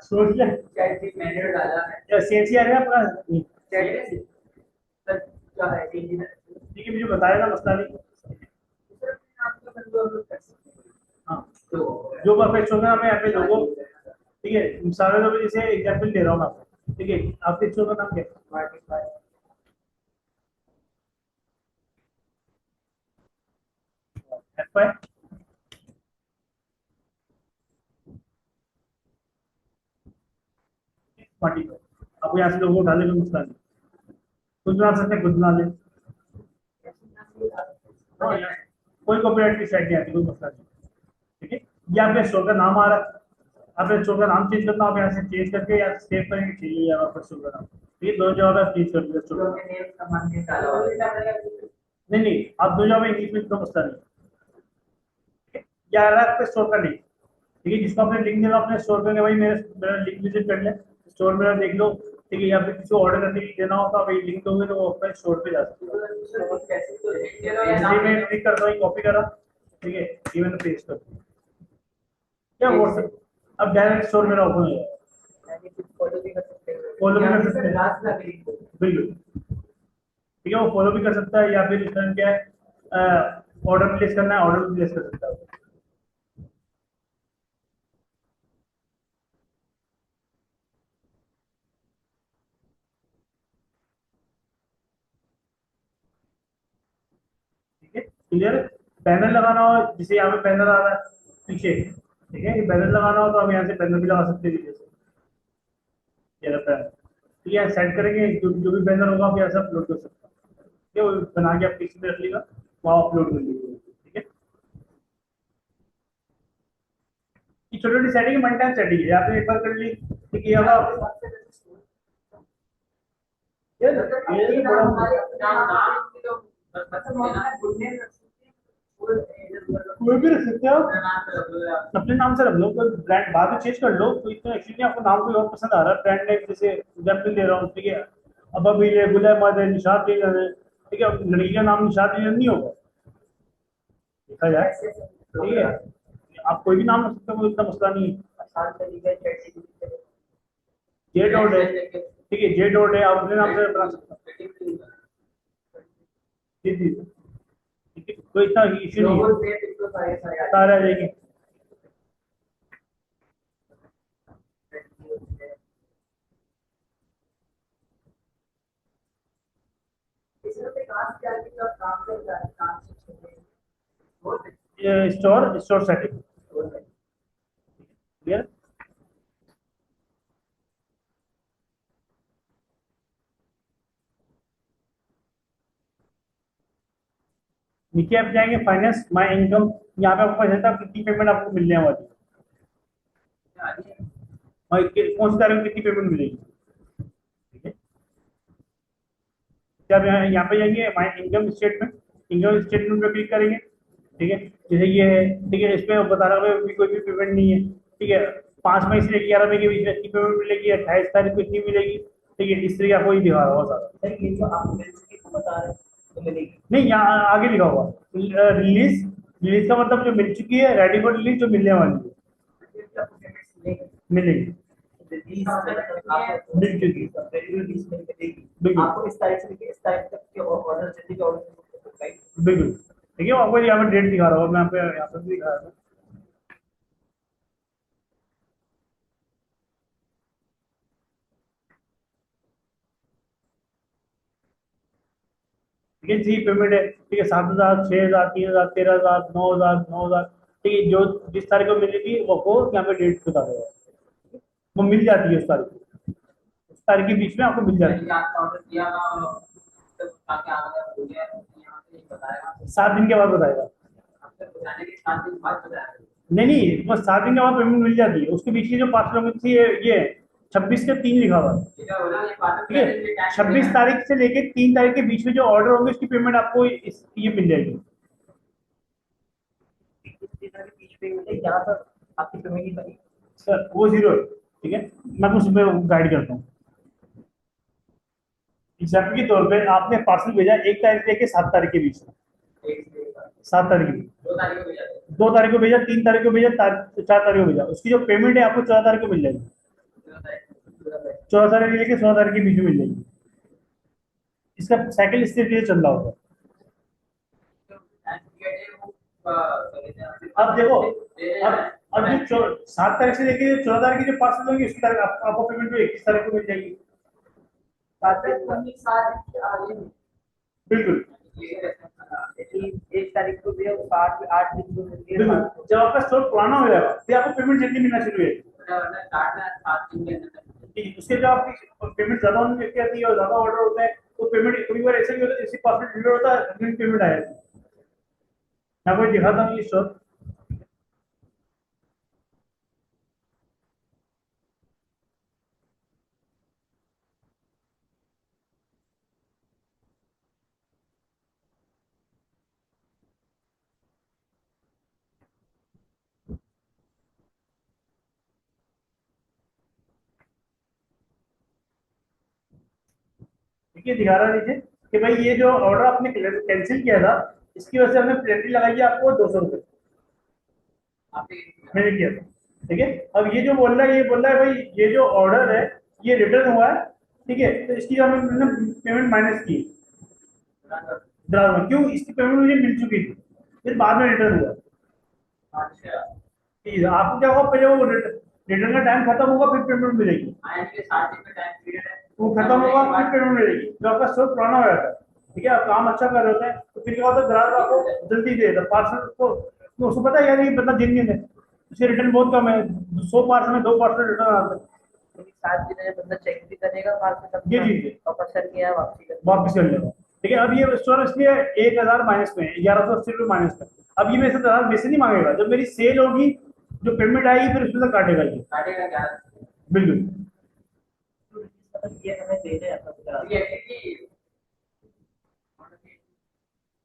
सोच ले या CNC आ रहा है आपका, ठीक है, मुझे बताएगा, मसला नहीं। हाँ, जो परफेक्ट होगा हमें यहाँ पे लोगो, ठीक है, सारे लोग जैसे एग्जाम्पल दे रहा हूँ मैं आपको, ठीक है, आपके स्टोर का नाम क्या है, FI, आपको यहाँ से लोगो डालने का मसला नहीं, कुछ बना सकते हैं, कुछ बना ले, हाँ, कोई कॉपीराइट की साइड नहीं आती, कोई मसला नहीं, ठीक है। ये आपके स्टोर का नाम आ रहा है, आपने स्टोर का नाम चेंज करना, आप यहाँ से चेंज करके या सेव करेंगे, चाहिए या आपका स्टोर का नाम, ये दो जगह पे चेंज कर दिया स्टोर नहीं नहीं, आप दो जगह पे इंग्लिश में तो मसला नहीं, ठीक है। या आ रहा है आपके स्टोर का लिंक, ठीक है, जिसको आपने लिंक देना अपने स्टोर पे, भाई मेरा लिंक विजिट कर ले, स्टोर मेरा देख लो, ठीक है, या फिर किसी को ऑर्डर करने के लिए देना होगा, भाई लिंक दोगे तो वो अपने स्टोर पे जा सकते हैं। मैं क्लिक करता हूँ, कॉपी करा, ठीक है, ये मैंने पेस्ट कर दिया, क्या व्हाट्सएप, अब डायरेक्ट स्टोर मेरा ओपन हो जाएगा, फॉलो भी कर सकते हैं, बिल्कुल, ठीक है, वो फॉलो भी कर सकता है, या फिर इस तरह क्या है, ऑर्डर प्लेस करना है, ऑर्डर प्लेस कर सकता है, ठीक है, क्लियर। बैनर लगाना हो, जैसे यहाँ पे बैनर आ रहा है पीछे, ठीक है, ये बैनर लगाना हो तो हम यहाँ से बैनर भी लगा सकते हैं, जैसे ये रहता है, ठीक है, सेट करेंगे, जो भी बैनर होगा आप यहाँ से अपलोड कर सकते हैं, ठीक है, वो बना के आप पीछे पे रख लेगा, वहाँ अपलोड कर लीजिए, ठीक है। ये छोटी छोटी सेटिंग वन टाइम सेटिंग है, आपने एक बार कर ली, ठीक है, ये कोई भी रख सकते हो आप, अपने नाम से रख लो, कोई ब्रांड बाद में चेंज कर लो, कोई तो एक्चुअली आपको नाम कोई और पसंद आ रहा है, ब्रांड नेम जैसे एग्जाम्पल दे रहा हूँ, ठीक है, अब अभी ये गुलाब मद है, निशाद लीलन है, ठीक है, लड़की का नाम निशाद लीलन नहीं होगा, देखा जाए, ठीक है, आप कोई भी नाम रख सकते हो, कोई इतना मसला नहीं है, जे डॉट है, ठीक है, जे डॉट है, आप अपने नाम से बना सकते हो, जी जी, ठीक है, कोई इतना इशू नहीं है, सारे आ जाएंगे, स्टोर स्टोर सेटिंग, क्लियर। नीचे आप जाएंगे फाइनेंस माय इनकम, यहाँ पे आपको पता चलता है कितनी पेमेंट आपको मिलने वाली है, और कौन सी तारीख को कितनी पेमेंट मिलेगी, ठीक है, जब यहाँ पे जाएंगे my income statement, income statement पे क्लिक करेंगे, ठीक है, जैसे ये है, ठीक है, इसमें बता रहा है कोई भी पेमेंट नहीं है, ठीक है, 5 मई से लेकर 11 मई के बीच में इतनी पेमेंट मिलेगी, 28 तारीख को इतनी मिलेगी, ठीक है, इस तरीके आपको ही दिखा रहा होगा सारा। सर ये जो आप मिल चुकी तो बता रहे हैं तो मिलेगी। नहीं, यहाँ आगे लिखा हुआ रिलीज, रिलीज का मतलब जो मिल चुकी है, रेडी फॉर रिलीज जो मिलने वाली है, मिलेगी, मिल चुकी है, आपको इस तारीख से लेकर इस तारीख तक के ऑर्डर जल्दी के ऑर्डर राइट। बिल्कुल, ठीक है, वो आपको यहाँ पे डेट दिखा रहा होगा, मैं यहाँ पे भी दिखा रहा हूँ, ठीक है जी, पेमेंट है, ठीक है, 7,000, 6,000, 3,000, 13,000, 9,000, 9,000, ठीक है, जो जिस तारीख को मिलेगी वो आपको यहाँ पे डेट बता देगा, वो मिल जाती है उस तारीख को, उस तारीख के बीच में आपको मिल जाती है, ऑर्डर किया तो आगे आना हो गया यहाँ पे बताएगा 7 दिन के बाद बताएगा। बताने के 7 दिन बाद बताएगा। नहीं नहीं, बस 7 दिन के बाद पेमेंट मिल जाती है, उसके बीच की जो 5 किलोमीटर थी ये 26 के 3 लिखा हुआ है, ठीक है, 26 तारीख से लेके 3 तारीख के बीच में जो ऑर्डर होंगे उसकी पेमेंट आपको ये मिल जाएगी। इस दिनों के बीच में मिले यहाँ पर आपकी पेमेंट ही बनी। सर वो 0 है, ठीक है, मैं कुछ इसमें गाइड करता हूँ। एग्जाम्पल के तौर पे आपने पार्सल भेजा 1 तारीख से लेके 7 तारीख के बीच में, 7 तारीख की, 2 तारीख को भेजा, 3 तारीख को भेजा, 4 तारीख को भेजा, उसकी जो पेमेंट है आपको 14 तारीख को मिल जाएगी, 14 तारीख से लेके 16 तारीख के बीच में मिल जाएगी, इसका साइकिल इस तरीके से चल रहा होगा। अब देखो, अब जो 7 तारीख से लेके 14 तारीख की जो पार्सल होंगी उसकी तारीख आपको पेमेंट जो 21 तारीख को मिल जाएगी, बिल्कुल, 1 तारीख को भी 8 दिन को मिलती है। बिल्कुल, जब आपका स्टॉक पुराना हो जाएगा फिर आपको पेमेंट जल्दी मिलना शुरू हो जाएगी, ठीक है, उसके जब आपकी पेमेंट ज्यादा होने लगती आती है और ज्यादा ऑर्डर होता है तो पेमेंट कई बार ऐसा भी होता है, जैसे पार्सल डिलीवर होता है अगली पेमेंट आ जाती है। मैं आपको दिखाता हूँ ये स्टॉक, ठीक है, दिखा रहा लीजिए कि भाई ये जो ऑर्डर आपने कैंसिल किया था इसकी वजह से हमने पेनल्टी लगाई है आपको 200 रुपये, मैंने किया था, ठीक है, अब ये जो बोल रहा है, ये बोल रहा है भाई ये जो ऑर्डर है ये रिटर्न हुआ है, ठीक है, तो इसकी हमने पेमेंट माइनस की, क्यों, इसकी पेमेंट मुझे मिल चुकी थी, फिर बाद में रिटर्न हुआ, ठीक है, आपको क्या होगा, पहले वो रिटर्न का टाइम खत्म होगा फिर पेमेंट मिलेगी, वो खत्म होगा फिर पेमेंट मिलेगी, जो आपका स्टॉक पुराना हो जाता है, ठीक है, आप काम अच्छा कर रहे होते हैं तो फिर क्या होता है, ग्राहक आपको जल्दी दे देता है पार्सल को, तो उसको पता है यार ये बंदा जेन्युइन है, उसके रिटर्न बहुत कम है, 100 पार्सल में 2 पार्सल रिटर्न आते हैं, 7 दिन में बंदा चेक भी करेगा जी जी जी, वापस कर किया वापसी वापस कर लेगा, ठीक है, अब ये स्टोर इसलिए 1,000 माइनस में, 1,180 रुपये माइनस में, अब ये मेरे से वैसे नहीं मांगेगा, जब मेरी सेल होगी जो पेमेंट आएगी फिर उसमें से काटेगा ये, बिल्कुल, ये हमें दे रहे हैं।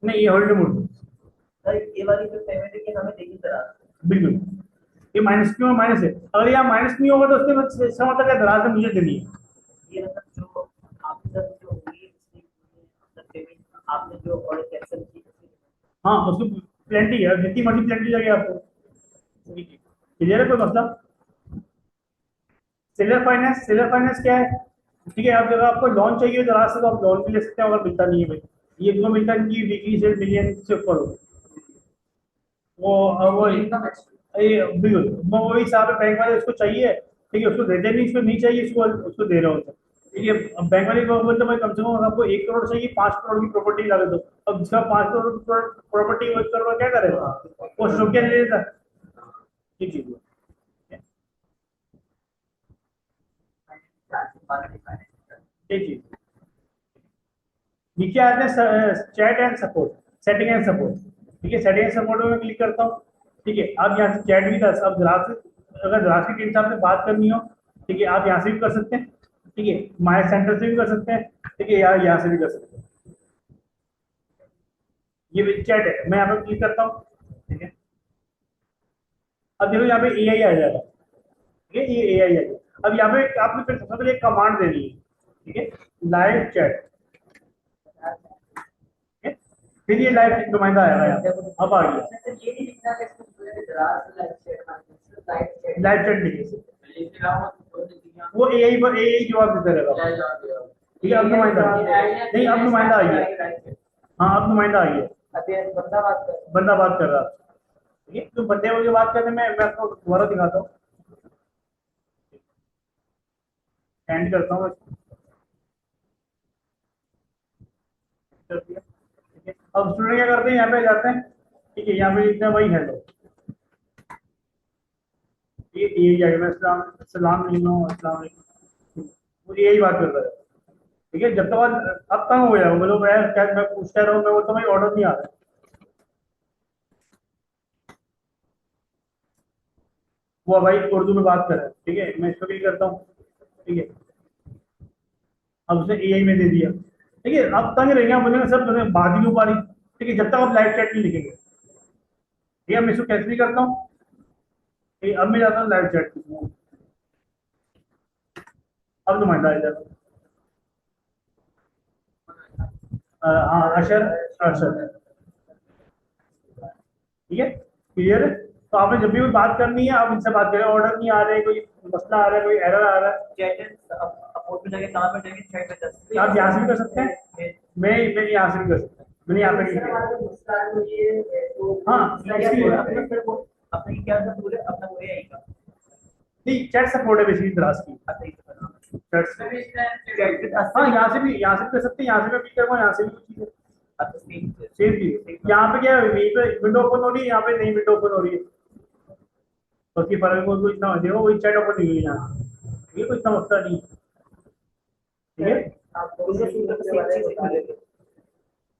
नहीं ये हॉलिडे मोड, सर ये वाली जो पेमेंट है ये हमें देखी तरह बिल्कुल, ये माइनस क्यों माइनस है, अगर यहाँ माइनस नहीं होगा तो उसके इसका मतलब क्या, दराज में मुझे देनी है, ये मतलब जो आपने जो हुई पेमेंट आपने जो ऑर्डर कैंसिल की, हाँ उसको प्लेंटी है, जितनी मर्जी प्लेंटी लगे आपको, क्लियर है, कोई मसला। सेलर फाइनेंस क्या है, ठीक है, आप अगर आपको लोन चाहिए तो रात से तो आप लोन भी ले सकते हैं, अगर मिलता नहीं है भाई, ये क्यों मिलता है कि वीकली से मिलियन से ऊपर हो, वो ये बिल्कुल वो वही हिसाब है, बैंक वाले उसको चाहिए, ठीक है, उसको देते नहीं, उसको नहीं चाहिए, उसको उसको दे रहे होते हैं, ठीक है, अब बैंक वाले को बोलते भाई कम से कम आपको 1 करोड़ चाहिए, 5 करोड़ की प्रॉपर्टी लगा दो, अब जिसका 5 करोड़ प्रॉपर्टी 1 करोड़ क्या करेगा, वो शौकिया ले लेता है, ठीक है, एक चीज नीचे आते हैं chat and support, setting and support, ठीक है, सेटिंग एंड सपोर्ट में मैं क्लिक करता हूँ, ठीक है, आप यहाँ से चैट भी कर, अब ग्राहक से अगर ग्राहक की टीम से आपसे बात करनी हो, ठीक है, आप यहाँ से भी कर सकते हैं, ठीक है, माय सेंटर से भी कर सकते हैं, ठीक है, यहाँ से भी कर सकते हैं, ये चैट है, मैं यहाँ पे क्लिक करता हूँ, ठीक है। अब देखो यहाँ पे AI आ जाएगा, ठीक है, ये AI आ गया। अब यहाँ पे आपने फिर सबसे पहले एक कमांड देनी है, ठीक है, लाइव चैट, ठीक है। फिर ये लाइव नुमाइंदा आएगा यहाँ पे, अब आ गया ये नहीं लिखना है इसको पूरे दराज लाइव चैट लाइव चैट लिखे, वो AI जवाब देता रहेगा, ठीक है। अब नुमाइंदा नहीं, अब नुमाइंदा आ गया, हाँ अब नुमाइंदा आ गया, अभी बंदा बात कर बंदा बात कर रहा है, ठीक है। तो बंदे मुझे बात करने में मैं आपको दोबारा दिखाता हूँ, एंड करता हूँ इसको, कर दिया, ठीक है। अब स्टूडेंट क्या करते हैं, यहाँ पे जाते हैं, ठीक है, यहाँ पे लिखते हैं वही हेलो, ये जाएगा, मैं सलाम नहीं हूँ, अस्सलाम वालेकुम, वो यही बात कर रहा है, ठीक है। जब तक अब तक हो गया बोलो, मैं पूछता रहा हूँ, मैं वो तो भाई ऑर्डर नहीं आ रहा है, वो भाई उर्दू में बात कर रहा है, ठीक है। मैं इसको क्लिक करता हूँ, ठीक है। अब उसने AI में दे दिया, ठीक है। अब तंग रहेंगे, आप बोलेंगे सर तुम्हें बात ही नहीं हो पा रही, ठीक है, जब तक आप लाइव चैट नहीं लिखेंगे, ठीक है। मैं इसको कैंसिल करता हूँ, ठीक है। अब मैं जाता हूँ लाइव चैट में, अब नुमाइंदा आ जाता है, हाँ अशर, अशर, ठीक है, क्लियर है। तो आपने जब भी कोई बात करनी है आप इनसे बात करें, ऑर्डर नहीं आ रहे, कोई मसला आ रहा है, कोई एरर आ रहा है, चैट अपोर्ट में जाके कहां पे जाके चैट में 10 आप यहाँ से भी कर सकते हैं, मैं यहाँ से भी कर सकता हूँ, मैंने यहाँ पे नहीं किया, हाँ इसलिए अपने क्या था पूरे अपना पूरे आएगा नहीं, चैट सपोर्ट है बेसिकली द्रास की, चैट चैट हाँ यहाँ से भी कर सकते हैं, यहाँ से मैं पिक करूँगा, यहाँ से भी कुछ चीज़ सेम चीज़, यहाँ पे क्या है, यहीं पे विंडो ओपन हो रही है, यहाँ पे नई विंडो ओपन हो रही है, तो उसकी फर्क को इतना देखो, वही चैट ओपन नहीं हुई है यहाँ, ये कोई इतना मसला नहीं, ठीक है।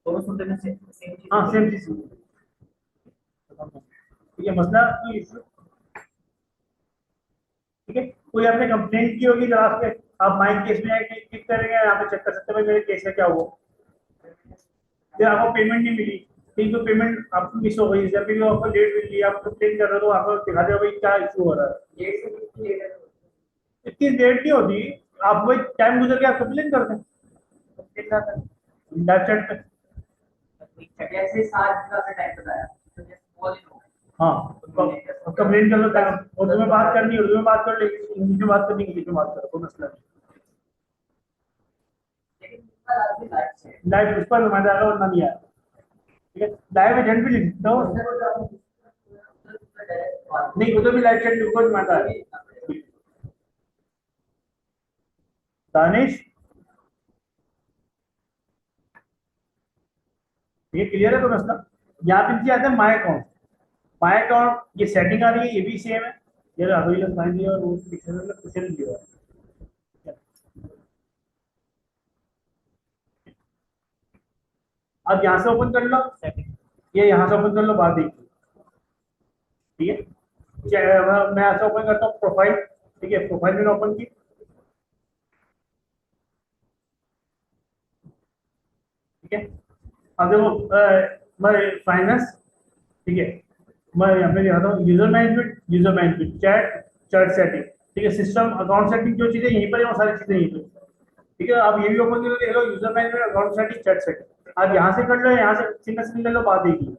दोनों सूत्र में सेम चीज हाँ सेम चीज, ठीक है, मसला कोई इशू, ठीक है। कोई आपने कंप्लेंट की होगी जरा पे, आप माइक केस में क्लिक करेंगे, यहाँ पे चेक कर सकते हैं भाई मेरे केस का क्या हुआ, फिर आपको पेमेंट नहीं मिली, ठीक, तो पेमेंट आपको मिस हो गई, या फिर आपको लेट मिल गई, आप कंप्लेन कर रहे हो तो आपको दिखा दे भाई क्या इशू हो रहा है, इतनी देर नहीं होती, आप वही टाइम गुजर के आप कंप्लेन करते हैं लाइव चैट पे, जैसे 7 का टाइम बताया तो जैसे बोल ही हाँ कंप्लेन कर लो, उर्दू में बात करनी उर्दू में बात कर, लेकिन इंग्लिश में बात करनी इंग्लिश में बात करो, कोई मसला नहीं, लाइव उस पर नुमाइंदा आएगा वरना नहीं आया, ठीक है। लाइव एजेंट भी लिख सकता हूँ, नहीं उधर भी लाइव चैट लिखो, नुमाइंदा आएगा, दानिश, ये क्लियर है तो मसला। यहाँ पे नीचे आता है माय अकाउंट, माय अकाउंट ये सेटिंग आ रही है, ये भी सेम है, ये अवेलेबल फाइंड दिया और वो डिक्शनरी में कुछ नहीं दिया, अब यहाँ से ओपन कर लो, ये यहाँ से ओपन कर लो, बात देखिए, ठीक है। मैं यहाँ से ओपन करता हूँ प्रोफाइल, ठीक है, प्रोफाइल मैंने ओपन की, ठीक है। अब देखो मैं फाइनेंस, ठीक है, मैं यहाँ पे दिखाता हूँ user management chat, chat setting, ठीक है, सिस्टम अकाउंट सेटिंग, जो चीजें यहीं पर है वो सारी चीजें यहीं पर, ठीक है। आप ये भी ओपन करोगे, देख लो user management, account setting, chat setting, आप यहाँ से कर लो, यहाँ से सिंगल सिंगल ले लो, बात देखिए,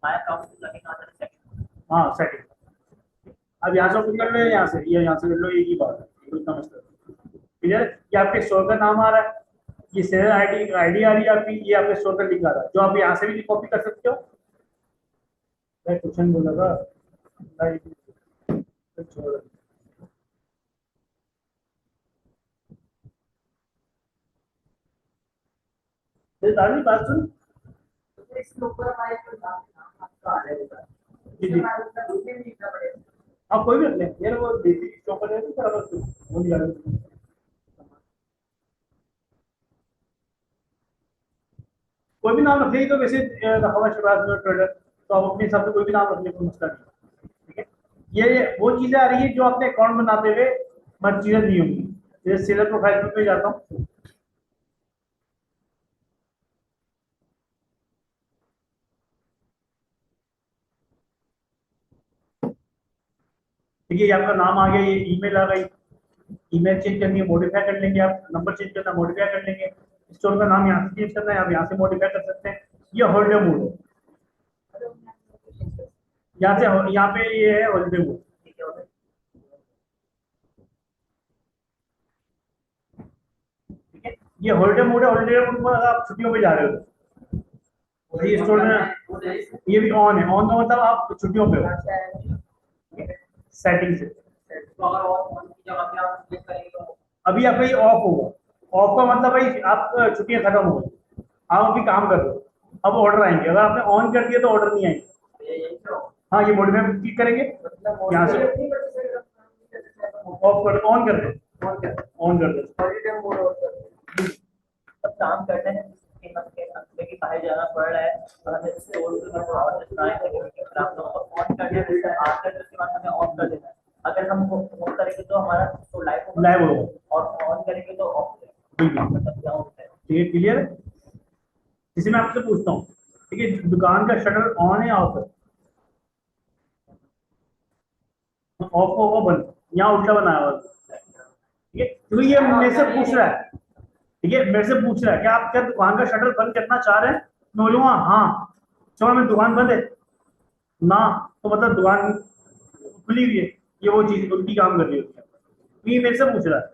माय अकाउंट से लगे कहां तक सेक्शन हाँ सेटिंग, अब यहाँ से ओपन कर लो, यहाँ से या यहाँ से कर लो, एक ही बात है, कोई इतना मसला नहीं, क्लियर। ये आपके स्टोर का नाम आ रहा है, ये सेलर आईडी आ रही है आपकी, ये आपके स्टोर का लिंक आ रहा है, जो आप यहाँ से भी कॉपी कर सकते हो, मैं क्वेश्चन बोला था छोड़, दादी बात सुन, इसके ऊपर हमारे जो नाम आपका आ रहा है जी जी, दूसरे में लिखना पड़ेगा आप कोई भी रख लें यार, वो देसी चौपर है तो बराबर वो नहीं आ रहा, कोई भी नाम रख ले, तो वैसे रखा हुआ शिवराज ट्रेडर, तो आप अपने हिसाब से कोई भी नाम रख ले, कोई मसला नहीं, ठीक है। ये वो चीजें आ रही है जो आपने अकाउंट बनाते हुए मन चीजें दी होंगी, जैसे सेलर प्रोफाइल पे जाता हूँ, ठीक है, ये आपका नाम आ गया, ये ईमेल आ गई, ईमेल चेंज करनी है मॉडिफाई कर लेंगे आप, नंबर चेंज करना मॉडिफाई कर लेंगे, स्टोर का नाम यहाँ से चेंज करना है आप यहाँ से मॉडिफाई कर सकते हैं। ये हॉलिडे मोड है, यहाँ से यहाँ पे ये है हॉलिडे मोड। ठीक है, ठीक है, ये हॉलिडे मोड है, हॉलिडे मोड में अगर आप छुट्टियों पे जा रहे हो तो ये स्टोर में ये भी ऑन है, ऑन का मतलब आप छुट्टियों पे हो सेटिंग से। तो अगर और की जगह पे आप क्लिक करेंगे तो अभी आपका ये ऑफ होगा, ऑफ का मतलब भाई आप छुट्टियां खत्म हो गई, आप अभी काम कर रहे हो, अब ऑर्डर आएंगे, अगर आपने ऑन कर दिया तो ऑर्डर नहीं आएंगे। यही तो हाँ, ये मॉडिफाई पे क्लिक करेंगे, यहाँ से ऑफ कर, ऑन कर दो, ऑन कर दो। हॉलिडे मोड होता है। सब काम करते हैं कीमत के अंदर की बाहर जाना पड़ रहा है, तो हमें स्टोर में थोड़ा और डिजाइन करके खराब ऑन कर देना है, आकर उसके बाद हमें ऑन कर देना है। अगर हम ऑन करेंगे तो हमारा तो लाइव होगा और ऑन करेंगे तो ऑफ बिल्कुल। मतलब क्या होता है। ठीक है, क्लियर है। इसी में आपसे पूछता हूँ, ठीक है, दुकान का शटर ऑन है या ऑफ है? ऑफ होगा बंद, यहाँ उल्टा बनाया हुआ है। ठीक है, क्योंकि ये मेरे से पूछ रहा है, ठीक है, मेरे से पूछ रहा है कि आप क्या दुकान का शटर बंद करना चाह रहे हैं? मैं बोलूंगा हाँ, चलो मैं दुकान बंद है ना, तो मतलब दुकान खुली हुई है, ये वो चीज उल्टी काम कर रही होती है। तो ये मेरे से पूछ रहा है,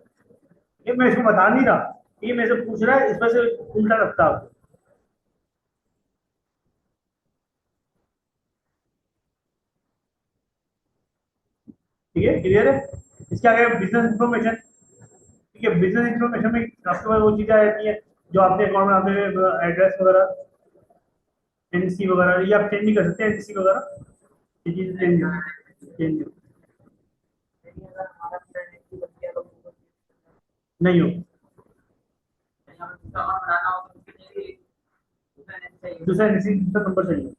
ये मैं इसको बता नहीं रहा, ये मेरे से पूछ रहा है, इस पर से उल्टा रखता है। ठीक है, क्लियर है। इसके आगे बिजनेस इंफॉर्मेशन, ठीक है, बिजनेस इंफॉर्मेशन में आपके पास वो चीजें आ जाती है जो आपने अकाउंट बनाते हुए एड्रेस वगैरह, एनसी वगैरह, ये आप चेंज नहीं कर सकते, एनसी वगैरह ये चीज चेंज नहीं हो, दूसरा एनसी, दूसरा नंबर चाहिए।